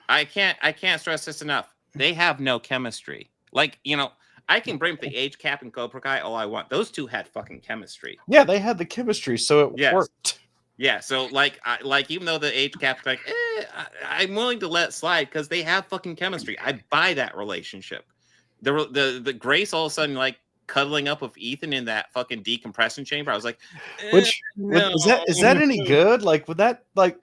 I can't stress this enough. They have no chemistry. Like, I can bring up the age cap and Cobra Kai all I want. Those two had fucking chemistry. Yeah, they had the chemistry, so it worked. Yeah, so like even though the age cap's like, I'm willing to let it slide because they have fucking chemistry. I buy that relationship. The Grace all of a sudden like cuddling up with Ethan in that fucking decompression chamber. I was like, no. Is that any good? Like, would that like?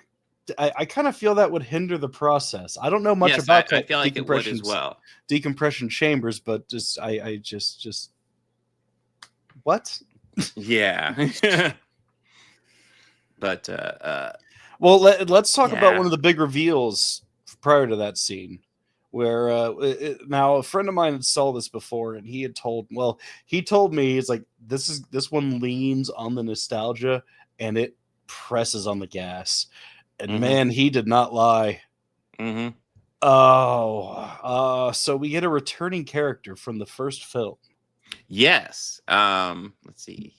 I kind of feel that would hinder the process. I don't know much about. I feel like it would as well. Decompression chambers, but I just what? Yeah. But well, let's talk about one of the big reveals prior to that scene. Where now a friend of mine had saw this before, and he told me, he's like, this one leans on the nostalgia and it presses on the gas, and man, he did not lie. So we get a returning character from the first film. Yes. Let's see.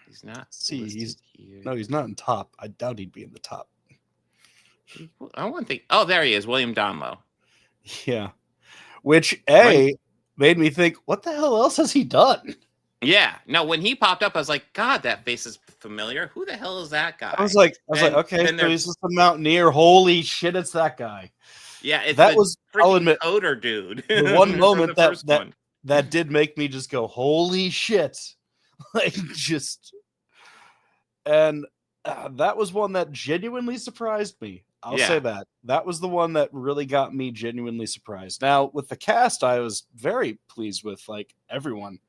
He's not. He's not in top. I doubt he'd be in the top. I want to think. Oh, there he is, William Donlow. Yeah, which made me think, what the hell else has he done? Yeah, no. When he popped up, I was like, God, that face is familiar. Who the hell is that guy? I was like, okay, so he's just a mountaineer. Holy shit, it's that guy. Yeah, it's I'll admit, Coder dude. The one moment that did make me just go, holy shit, like just, and that was one that genuinely surprised me. I'll say that was the one that really got me genuinely surprised. Now with the cast, I was very pleased with like everyone.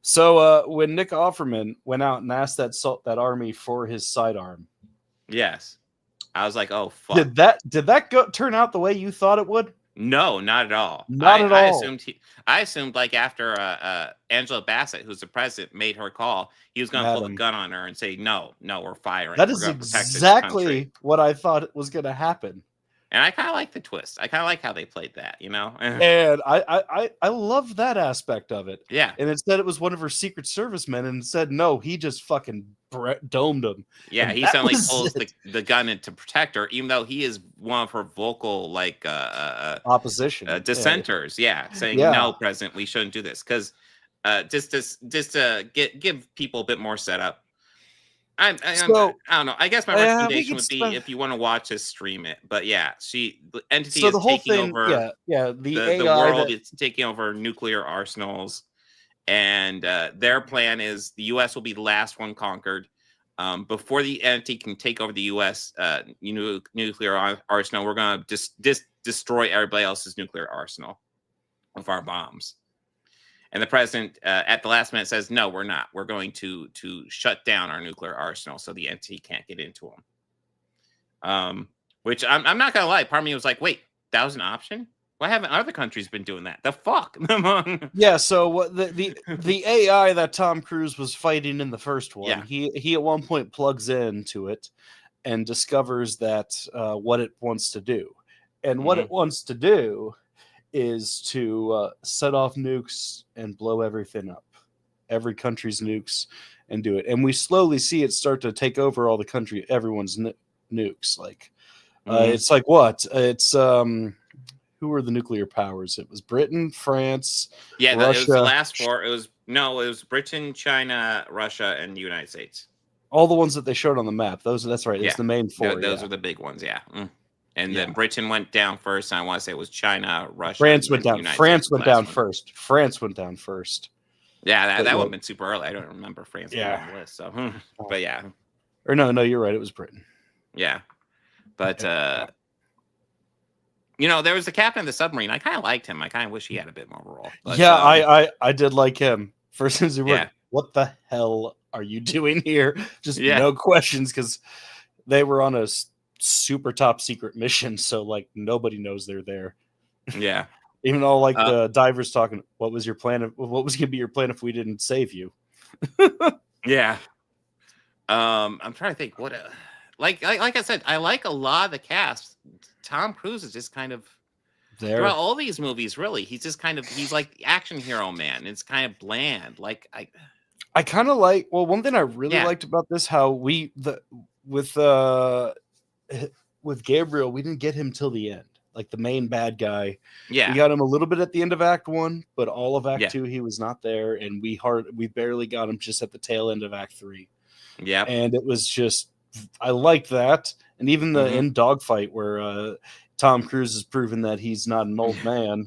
So when Nick Offerman went out and asked that army for his sidearm, yes, I was like, oh fuck. Did that turn out the way you thought it would? No, not at all. Not at all. I assumed like after Angela Bassett, who's the president, made her call, he was going to pull the gun on her and say, no, we're firing. That is exactly what I thought was going to happen. And I kind of like the twist. I kind of like how they played that, And I love that aspect of it. Yeah. And instead it was one of her Secret Service men, and said, no, he just fucking domed him. Yeah, and he suddenly pulls the gun in to protect her, even though he is one of her vocal like opposition dissenters. Saying no, President, we shouldn't do this because just to give people a bit more setup. I don't know. I guess my recommendation would be if you want to watch this, stream it. But yeah, the entity is taking over. The world is taking over nuclear arsenals, and their plan is the U.S. will be the last one conquered. Before the entity can take over the U.S. Nuclear arsenal, we're going to destroy everybody else's nuclear arsenal with our bombs. And the president at the last minute says, no, we're not. We're going to shut down our nuclear arsenal so the entity can't get into them. Which I'm not going to lie. Part of me was like, wait, that was an option? Why haven't other countries been doing that? The fuck? Yeah, so what the AI that Tom Cruise was fighting in the first one, he at one point plugs into it and discovers that what it wants to do. And what it wants to do is to set off nukes and blow everything up, every country's nukes, and do it. And we slowly see it start to take over all the country, everyone's nukes. Like it's like what? It's who were the nuclear powers? It was Britain, France, Yeah, Russia. It was the last four. It was Britain, China, Russia, and the United States. All the ones that they showed on the map. That's right. It's the main four. Those are the big ones. Yeah. And then Britain went down first. And I want to say it was China, Russia. France went down. France went down first. France went down first. Yeah, that would have been super early. I don't remember France being on the list. So, but yeah. Or no, you're right. It was Britain. Yeah, but there was the captain of the submarine. I kind of liked him. I kind of wish he had a bit more of a role. But, I did like him. First as he worked. What the hell are you doing here? Just no questions, because they were on a super top secret mission, so like nobody knows they're there. Yeah. Even though like the divers talking, what was your plan? What was going to be your plan if we didn't save you? Yeah. I'm trying to think what like I said, I like a lot of the cast. Tom Cruise is just kind of there throughout all these movies. Really, he's like the action hero man. It's kind of bland. Like I kind of like. Well, one thing I really liked about this, how with Gabriel, we didn't get him till the end. Like the main bad guy. Yeah. We got him a little bit at the end of Act 1, but all of Act 2 he was not there, and we barely got him just at the tail end of Act 3. Yeah. And it was just, I liked that. And even the end dogfight where Tom Cruise has proven that he's not an old man.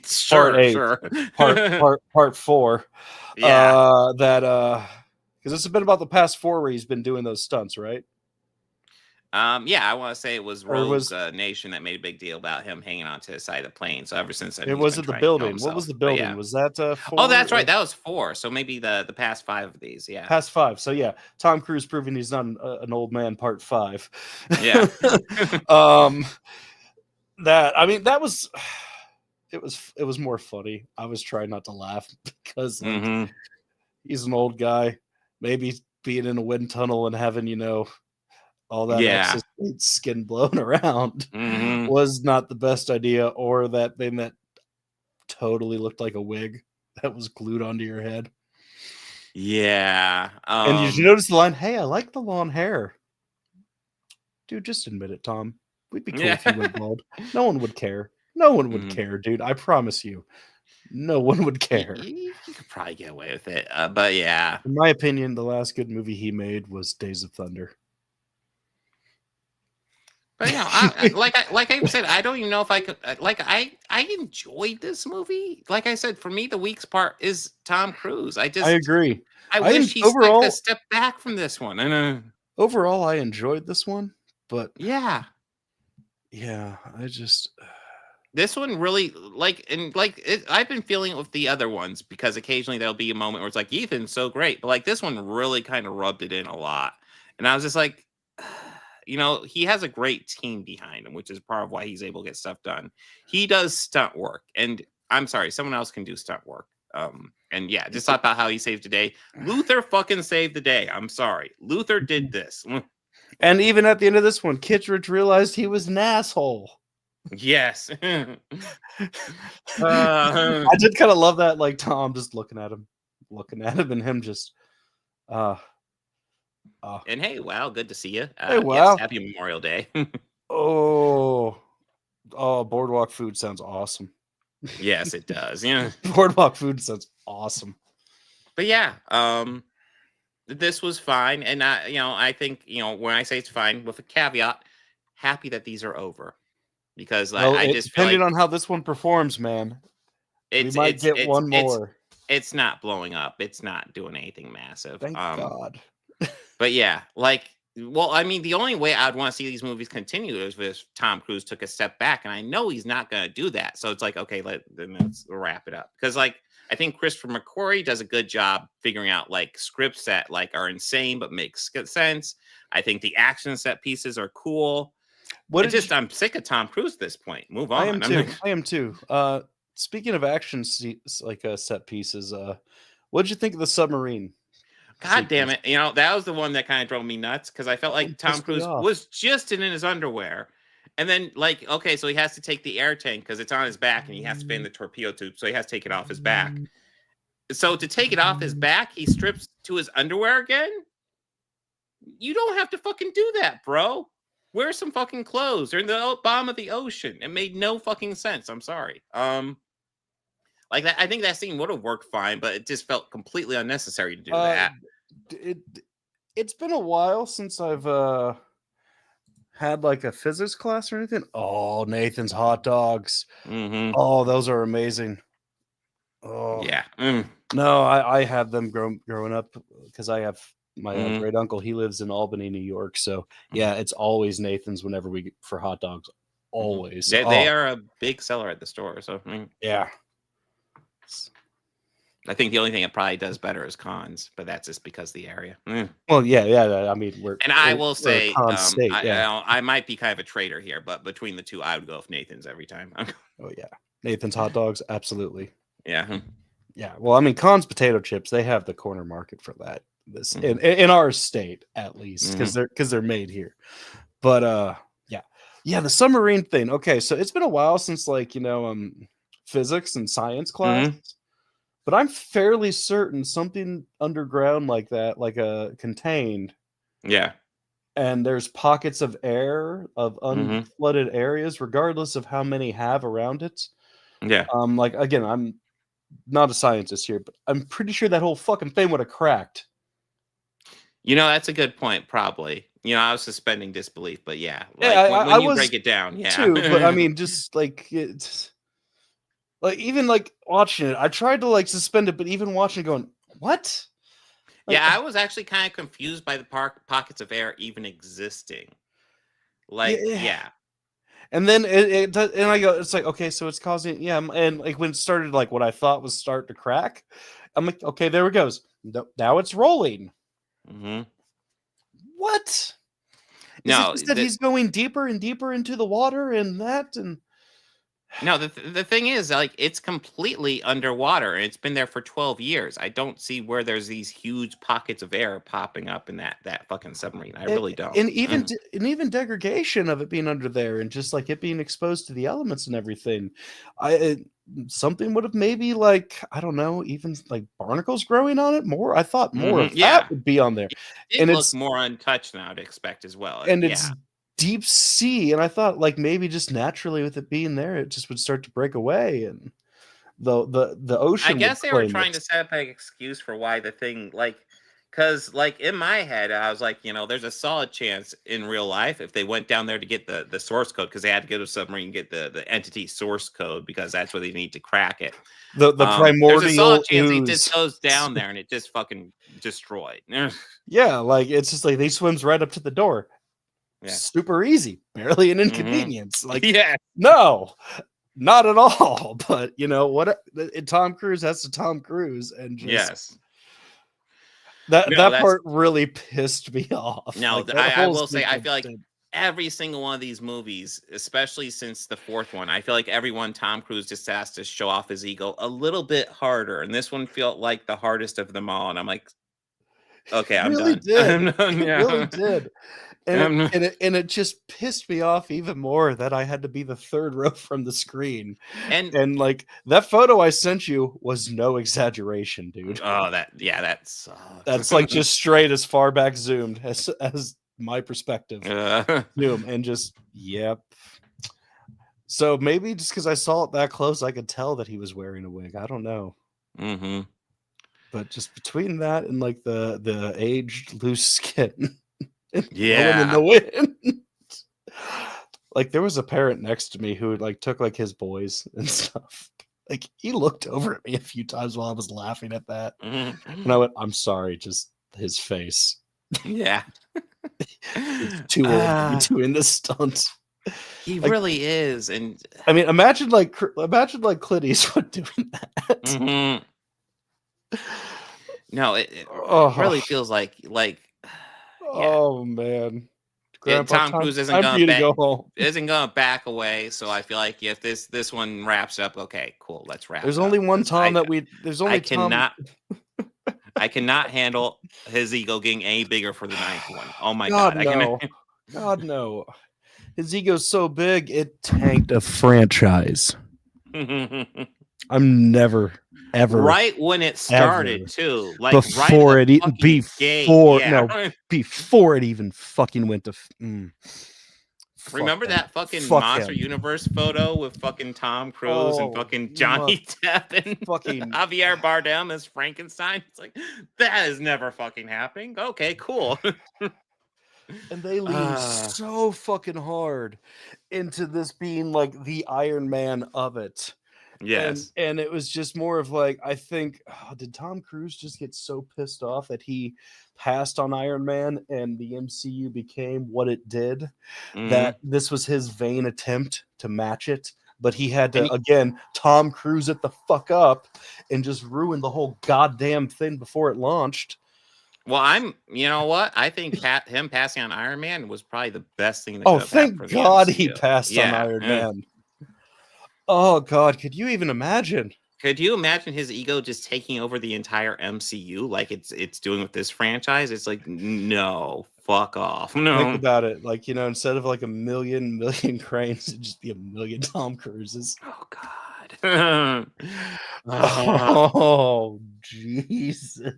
Sure. Part 4. Yeah. Because it's been about the past 4 where he's been doing those stunts, right? I want to say it was Rogue's Nation that made a big deal about him hanging onto the side of the plane. So ever since then, it was at the building. What was the building? Was that 4? Oh, that's right. That was 4. So maybe the past 5 of these. Yeah, past 5. So yeah, Tom Cruise proving he's not an old man. Part 5. Yeah. That was. It was more funny. I was trying not to laugh because he's an old guy. Maybe being in a wind tunnel and having all that excess skin blown around was not the best idea, or that thing that totally looked like a wig that was glued onto your head. Yeah. And did you notice the line, "Hey, I like the long hair"? Dude, just admit it, Tom. We'd be cool if you went bald. No one would care. No one would care, dude. I promise you. No one would care. You could probably get away with it. But yeah. In my opinion, the last good movie he made was Days of Thunder. But like I said, I don't even know if I could. I enjoyed this movie. Like I said, for me, the weak part is Tom Cruise. I agree. I wish he took a step back from this one. Overall, I enjoyed this one, but yeah, I just this one really I've been feeling it with the other ones, because occasionally there'll be a moment where it's like, Ethan's so great, but like this one really kind of rubbed it in a lot, and I was just like. He has a great team behind him, which is part of why he's able to get stuff done. He does stunt work, and I'm sorry, someone else can do stunt work. And yeah, just thought about how he saved the day. Luther fucking saved the day. I'm sorry. Luther did this. And even at the end of this one, Kittredge realized he was an asshole. Yes. I did kind of love that, like Tom just looking at him, and him just and hey, wow, good to see you. Hey, wow. Yes, happy Memorial Day. Boardwalk food sounds awesome. Yes, it does. Yeah, Boardwalk food sounds awesome. But yeah, this was fine, and I think when I say it's fine with a caveat, happy that these are over, because I just depending on how this one performs, man, we might get one more. It's not blowing up. It's not doing anything massive. Thank God. But yeah, the only way I'd want to see these movies continue is if Tom Cruise took a step back, and I know he's not going to do that. So it's like, okay, let's wrap it up, because I think Christopher McQuarrie does a good job figuring out scripts that are insane but make sense. I think the action set pieces are cool. I'm sick of Tom Cruise at this point. Move on. I am too. Speaking of action set pieces, what did you think of the submarine? God damn it. That was the one that kind of drove me nuts, because I felt like Tom Cruise was just in his underwear. And then, like, okay, so he has to take the air tank because it's on his back, and he has to fit in the torpedo tube, so he has to take it off his back. So to take it off his back, he strips to his underwear again? You don't have to fucking do that, bro. Wear some fucking clothes. They're in the bottom of the ocean. It made no fucking sense. I'm sorry. Like that, I think that scene would have worked fine, but it just felt completely unnecessary to do that. It's been a while since I've had like a physics class or anything. Oh, Nathan's hot dogs. Oh, those are amazing. Oh yeah. No, I had them growing up because I have my great uncle. He lives in Albany, New York. So yeah, it's always Nathan's whenever we for hot dogs. Always. They are a big seller at the store. So yeah. I think the only thing it probably does better is Cons, but that's just because of the area. Well, yeah. I mean, I will say, state, I might be kind of a traitor here, but between the two, I would go with Nathan's every time. Oh yeah, Nathan's hot dogs, absolutely. Yeah. Yeah. Well, I mean, Cons potato chips, they have the corner market for that. In our state, at least, because they're made here. But yeah, the submarine thing. Okay, so it's been a while since physics and science class. But I'm fairly certain something underground like that, like contained. Yeah. And there's pockets of air of unflooded areas, regardless of how many have around it. Yeah. Like again, I'm not a scientist here, but I'm pretty sure that whole fucking thing would have cracked. That's a good point. Probably. I was suspending disbelief, but yeah. Like, yeah, when you break it down, yeah. Too, but I mean, just like it's. Like even like watching it, I tried to like suspend it, but even watching it, going, "What?" Yeah, I was actually kind of confused by the pockets of air even existing. Like, yeah. And then and I go, it's like, okay, so it's causing, and like when it started, like what I thought was start to crack, I'm like, okay, there it goes. Now it's rolling. What? No, is it just that he's going deeper and deeper into the water and that and. No, the thing is, like, it's completely underwater, and it's been there for 12 years. I don't see where there's these huge pockets of air popping up in that fucking submarine. I really don't. And even degradation of it being under there, and just like it being exposed to the elements and everything. Something would have maybe like, I don't know, even like barnacles growing on it more. I thought more of that would be on there. It looks more untouched than I would expect as well. And it's deep sea, and I thought like maybe just naturally with it being there, it just would start to break away, and the ocean. I guess they were trying to set up an excuse for why the thing, like, because like in my head, I was like, there's a solid chance in real life if they went down there to get the source code, because they had to go to a submarine and get the entity source code, because that's what they need to crack it. The primordial. There's a solid chance he just goes down there and it just fucking destroyed. Yeah, like it's just like he swims right up to the door. Yeah. Super easy, barely an inconvenience. Like, no, not at all. But what? Tom Cruise, that's the Tom Cruise, and just that part really pissed me off. No, like, I will say, I feel like every single one of these movies, especially since the fourth one, I feel like everyone Tom Cruise just has to show off his ego a little bit harder, and this one felt like the hardest of them all. And I'm like, okay, I'm really done. It really did. And it just pissed me off even more that I had to be the third row from the screen. And like that photo I sent you was no exaggeration, dude. Oh, that sucks. That's like just straight as far back zoomed as my perspective. And just So maybe just because I saw it that close, I could tell that he was wearing a wig. I don't know. But just between that and like the aged loose skin. In the wind. Like there was a parent next to me who like took like his boys and stuff. Like he looked over at me a few times while I was laughing at that. And I went, I'm sorry, just his face. Yeah. He's too old to be doing this stunt. He really is. And I mean, imagine like Clint Eastwood doing that. No, it really feels like oh man, Grandpa, Tom Cruise isn't going to back away. So I feel like if this one wraps up, okay, cool, let's wrap. There's only one Tom I cannot handle his ego getting any bigger for the ninth one. Oh my God, God, no. God no. His ego's so big it tanked a franchise. I'm never ever right when it started ever, too, like before right it at the before gate. no Yeah. before it even fucking went to Remember that fucking Fuck Monster him. Universe photo with fucking Tom Cruise and fucking Johnny Depp and fucking Javier Bardem as Frankenstein? It's like, that is never fucking happening. Okay, cool. And they lean so fucking hard into this being like the Iron Man of it. Yes. And it was just more of like, I think, did Tom Cruise just get so pissed off that he passed on Iron Man and the MCU became what it did, that this was his vain attempt to match it? But he had to, again, Tom Cruise it the fuck up and just ruin the whole goddamn thing before it launched. Well, you know what? I think him passing on Iron Man was probably the best thing that could have thank happened for God the he MCU. passed on Iron Man. Oh God, could you even imagine? Could you imagine his ego just taking over the entire MCU like it's doing with this franchise? It's like, no, fuck off. No. Think about it. Like, instead of like a million cranes, it'd just be a million Tom Cruises. Oh God. Oh Jesus.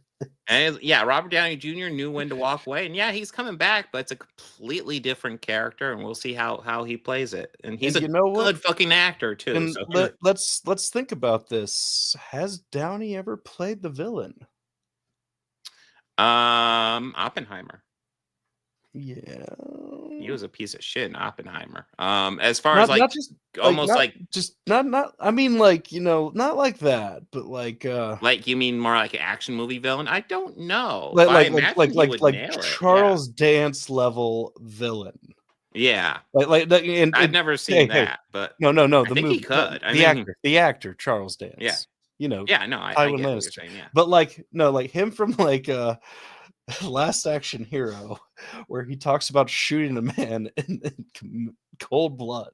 And yeah, Robert Downey Jr. knew when to walk away, and yeah, he's coming back, but it's a completely different character, and we'll see how he plays it. And he's a good fucking actor too. And So. let's think about this. Has Downey ever played the villain? Oppenheimer. Yeah, he was a piece of shit in Oppenheimer. As far as like not I mean, like, not like that, but like you mean more like an action movie villain? I don't know. Like Charles Dance level villain. Yeah, and I've never seen that, but no. I think he could. The actor Charles Dance. Yeah, Yeah, no, I Tywin get what you're Lannister. saying, yeah. But like him from like Last Action Hero, where he talks about shooting a man in cold blood.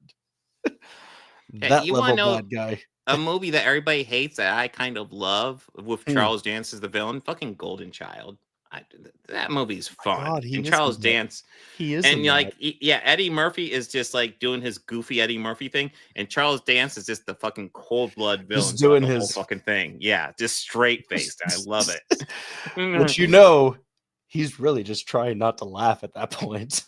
That you level know bad guy. A movie that everybody hates that I kind of love with Charles Dance as the villain, fucking Golden Child. That movie's fun. God, and Charles Dance, he is, and Eddie Murphy is just like doing his goofy Eddie Murphy thing, and Charles Dance is just the fucking cold blood villain, just doing the his whole fucking thing. Yeah, just straight faced. I love it. But he's really just trying not to laugh at that point.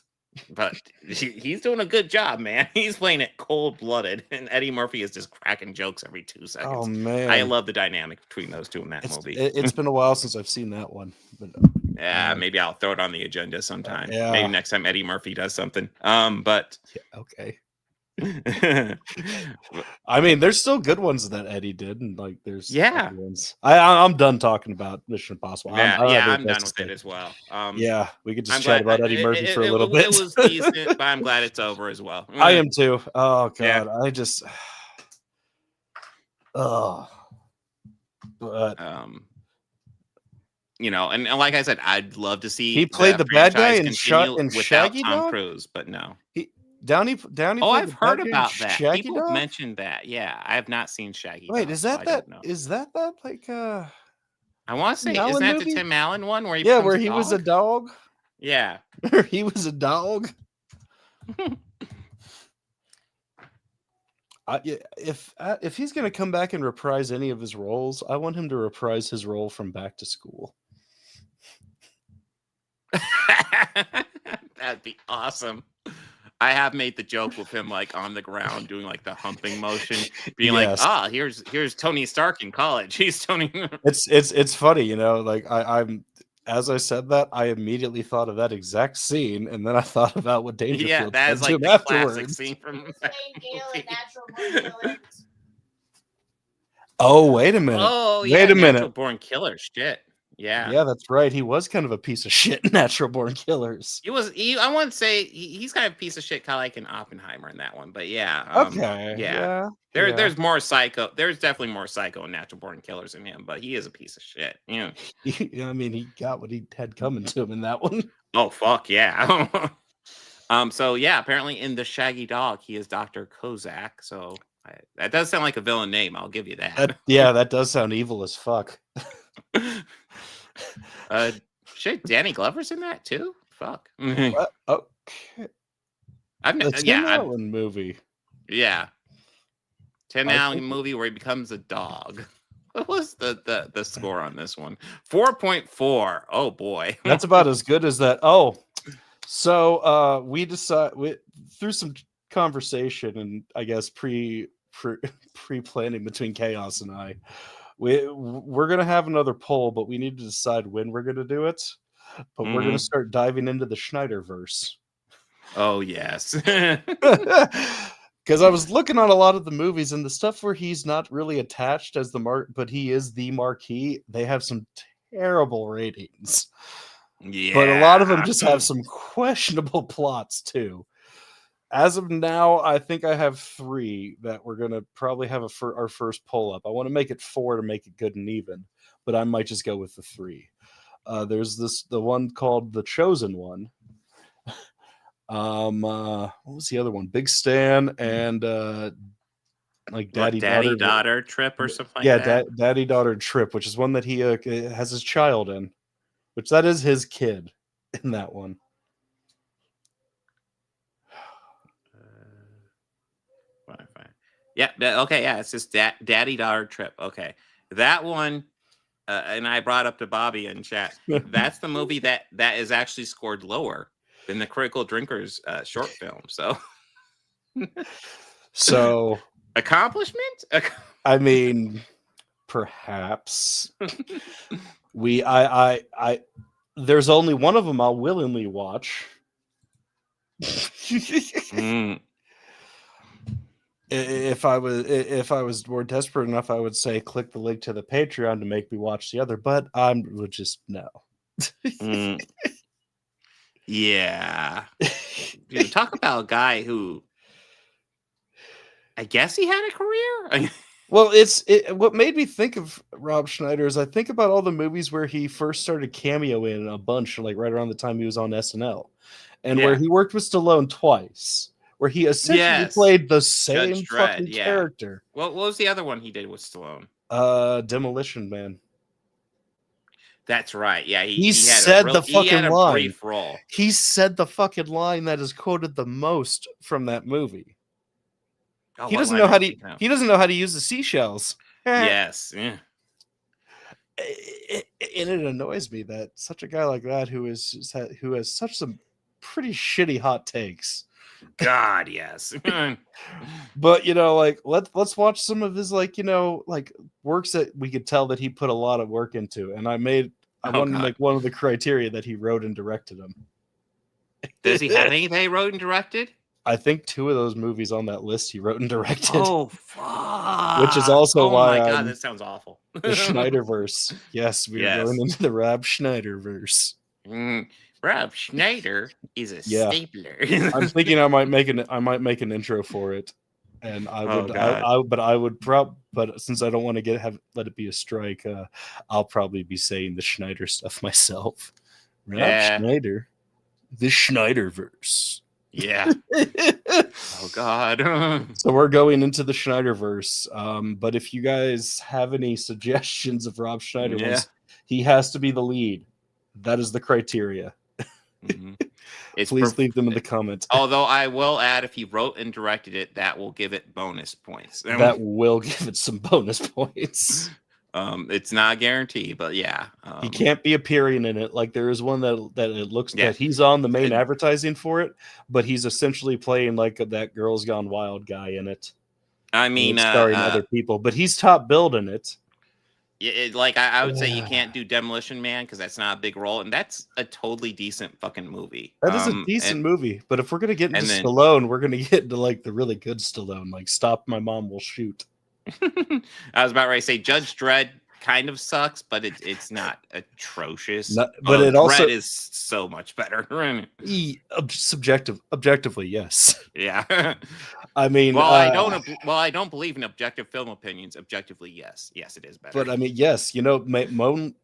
But he's doing a good job, man. He's playing it cold blooded, and Eddie Murphy is just cracking jokes every 2 seconds. Oh man, I love the dynamic between those two in that movie. It's been a while since I've seen that one, but yeah, maybe I'll throw it on the agenda sometime. Yeah. Maybe next time Eddie Murphy does something. But yeah, okay. I mean, there's still good ones that Eddie did, and like there's ones. I'm done talking about Mission Impossible. I'm done with it as well. Yeah, we could just chat about Eddie Murphy for a little bit. It was decent, but I'm glad it's over as well. I am too. Oh God, Yeah. I just but and like I said, I'd love to see he played the bad guy in without Shaggy Tom Dog? Cruise, but no. Downey. Oh, I've heard bad guy in about that. Shaggy People Dog? mentioned that. Yeah, I have not seen Shaggy. Wait, Dog, is so that I that? don't know. Is that like I want to say, Allen isn't that movie? the Tim Allen one where he yeah, becomes where a he was a dog? dog? Yeah. He was a dog. If he's gonna come back and reprise any of his roles, I want him to reprise his role from Back to School. That'd be awesome. I have made the joke with him like on the ground doing like the humping motion, being Yes. like, here's Tony Stark in college. He's Tony. It's funny, like I'm as I said that, I immediately thought of that exact scene, and then I thought about what Dangerfield Yeah, that is said to like him the classic afterwards. scene from. Oh, wait a minute. Oh, yeah, wait a Natural minute. Born Killer. Shit. Yeah. Yeah, that's right. He was kind of a piece of shit in Natural Born Killers. I wouldn't say he's kind of a piece of shit, kind of like an Oppenheimer in that one, but yeah. Okay. Yeah. There's more psycho. There's definitely more psycho in Natural Born Killers in him, but he is a piece of shit. Yeah. I mean, he got what he had coming to him in that one. Oh fuck yeah. So yeah, apparently in the Shaggy Dog, he is Dr. Kozak. So that does sound like a villain name. I'll give you that. That does sound evil as fuck. Shit, Danny Glover's in that too. Fuck. Okay. The Tim Allen movie. Yeah. Tim Allen movie where he becomes a dog. What was the score on this one? 4.4. Oh boy. That's about as good as that. Oh, so we through some conversation and I guess pre-planning between Chaos and I, we're gonna have another poll, but we need to decide when we're gonna do it. But we're gonna start diving into the Schneiderverse. Oh yes. Because I was looking on a lot of the movies and the stuff where he's not really attached as but he is the marquee. They have some terrible ratings. Yeah. But a lot of them just have some questionable plots too. As of now, I think I have 3 that we're gonna probably have our first pull up. I want to make it 4 to make it good and even, but I might just go with the 3. There's the one called The Chosen One. What was the other one? Big Stan and like Daddy-Daughter Trip or something like that. Yeah, Daddy-Daughter Trip, which is one that he has his child in, which that is his kid in that one. Yeah, okay, yeah, it's just Daddy-Daughter Trip. Okay. That one, and I brought up to Bobby in chat, that's the movie that is actually scored lower than the Critical Drinkers short film. So accomplishment? I mean, perhaps there's only one of them I'll willingly watch. If I was more desperate enough, I would say click the link to the Patreon to make me watch the other, but I would just no. Yeah. Dude, talk about a guy who I guess he had a career. Well, what made me think of Rob Schneider is I think about all the movies where he first started cameoing in a bunch, like right around the time he was on SNL, and where he worked with Stallone twice, where he essentially played the same fucking character. What was the other one he did with Stallone? Demolition Man. That's right. Yeah, he said the fucking line. Brief role. He said the fucking line that is quoted the most from that movie. Oh, he doesn't know how to. He doesn't know how to use the seashells. Yes. Yeah. And it annoys me that such a guy like that who has such some pretty shitty hot takes. God, yes. But like let's watch some of his like works that we could tell that he put a lot of work into, and I wanted to make one of the criteria that he wrote and directed them. Does he have anything he wrote and directed? I think 2 of those movies on that list he wrote and directed. Oh fuck! Which is also why. Oh my god, that sounds awful. The Schneiderverse. Yes, we're going into the Rob Schneiderverse. Rob Schneider is a stapler. I'm thinking I might make an intro for it, and but since I don't want to let it be a strike, I'll probably be saying the Schneider stuff myself. Rob Schneider, the Schneiderverse. Yeah. Oh God. So we're going into the Schneiderverse. But if you guys have any suggestions of Rob Schneider, he has to be the lead. That is the criteria. Please leave them in the comments. Although I will add, if he wrote and directed it, that will give it bonus points. That will give it some bonus points. It's not a guarantee, but yeah. He can't be appearing in it. Like there is one that it looks that he's on the main advertising for it, but he's essentially playing like that Girls Gone Wild guy in it. I mean, starring other people, but he's top billed in it. I would say you can't do Demolition Man because that's not a big role, and that's a totally decent fucking movie. That is a decent movie, but if we're gonna get into Stallone, we're gonna get into like the really good Stallone, like Stop My Mom Will Shoot. I was about ready to say Judge Dredd kind of sucks, but it's not atrocious. But it also is so much better. Objectively, yes. Yeah. I mean, I don't believe in objective film opinions. Objectively, yes, it is better. But I mean, yes,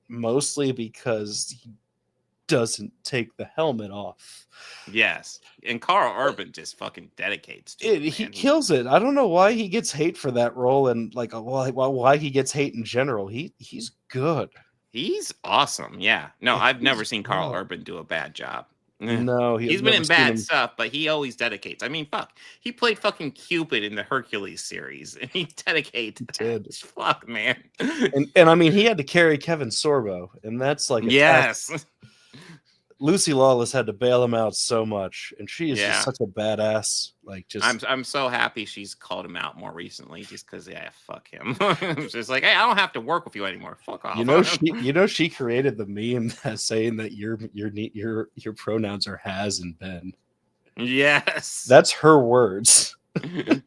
mostly because he doesn't take the helmet off. Yes, and Carl Urban just fucking dedicates to it. He kills it. I don't know why he gets hate for that role, and like why he gets hate in general. He's good. He's awesome. Yeah. No, I've never seen Carl Urban do a bad job. No, he's been in bad stuff, but he always dedicates. I mean, fuck, he played fucking Cupid in the Hercules series, and he dedicated. Fuck, man. And I mean, he had to carry Kevin Sorbo, and that's like a task. Lucy Lawless had to bail him out so much, and she is just such a badass. Like, just I'm so happy she's called him out more recently, just because fuck him. It's just like, hey, I don't have to work with you anymore. Fuck off. She created the meme that's saying that your pronouns are has and been. Yes, that's her words. And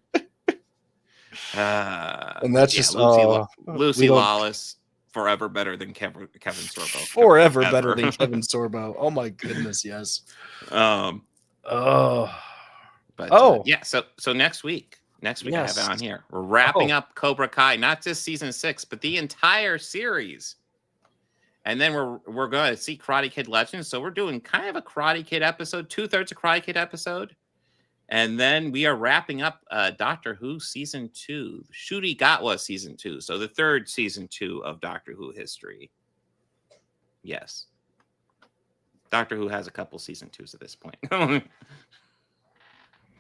that's just Lucy Lawless. Forever better than Kevin Sorbo. Forever better than Kevin Sorbo. Oh my goodness, yes. Yeah. So next week I have it on here. We're wrapping up Cobra Kai, not just season 6, but the entire series. And then we're going to see Karate Kid Legends. So we're doing kind of a Karate Kid episode, 2/3 a Karate Kid episode. And then we are wrapping up Doctor Who season 2, Shuri Gatwa season 2. So the 3rd season 2 of Doctor Who history. Yes. Doctor Who has a couple season 2s at this point.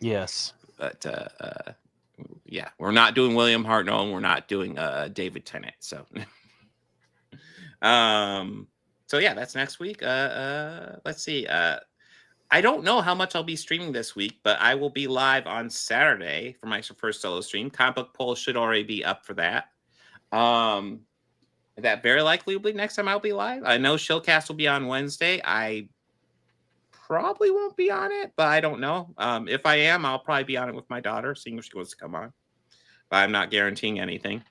Yes. But we're not doing William Hartnell, and we're not doing David Tennant. So that's next week. Let's see. I don't know how much I'll be streaming this week, but I will be live on Saturday for my first solo stream. Comic book poll should already be up for that. That very likely will be next time I'll be live. I know Showcast will be on Wednesday. I probably won't be on it, but I don't know. If I am, I'll probably be on it with my daughter, seeing if she wants to come on. But I'm not guaranteeing anything.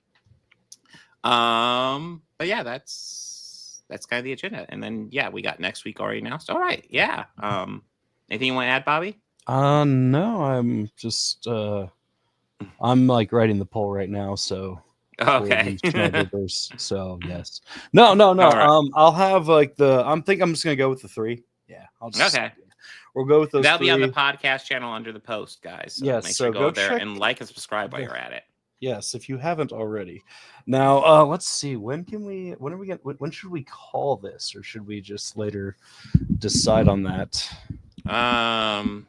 But yeah, that's kind of the agenda. And then we got next week already announced. All right, yeah. Anything you want to add, Bobby? No, I'm just I'm like writing the poll right now, so okay. So yes. No. Right. I'll have like I'm just gonna go with the 3. Yeah. We'll go with those. That'll be on the podcast channel under the post, guys. So yes. Make sure go there and like and subscribe while you're at it. Yes, if you haven't already. Now, let's see. When should we call this, or should we just later decide on that? When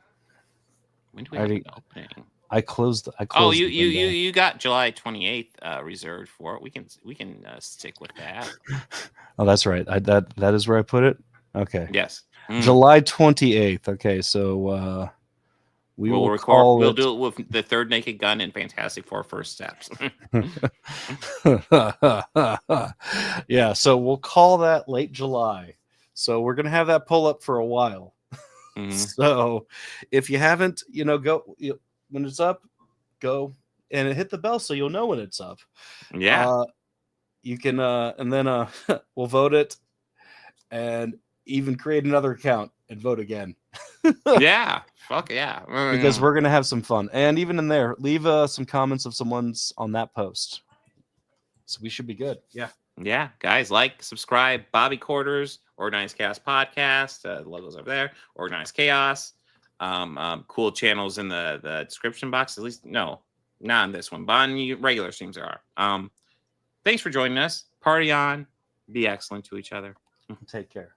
do we have an opening? I closed. You got July 28th reserved for it. We can stick with that. Oh, that's right. That is where I put it. Okay. Yes. July 28th. Okay, so we'll record. We'll do it with the 3rd Naked Gun and Fantastic Four First Steps. Yeah, so we'll call that late July. So we're gonna have that pull up for a while. Mm-hmm. So if you haven't, go when it's up, go and hit the bell so you'll know when it's up. Yeah. You can and then we'll vote it and even create another account and vote again. Yeah. Fuck yeah. Because we're gonna have some fun. And even in there, leave some comments of someone's on that post. So we should be good. Yeah. Yeah, guys, like, subscribe, Bobby Quarters, Organized Chaos Podcast. The logo's over there. Organized Chaos. Cool channels in the description box. At least, no, not on this one, but on regular streams there are. Thanks for joining us. Party on. Be excellent to each other. Take care.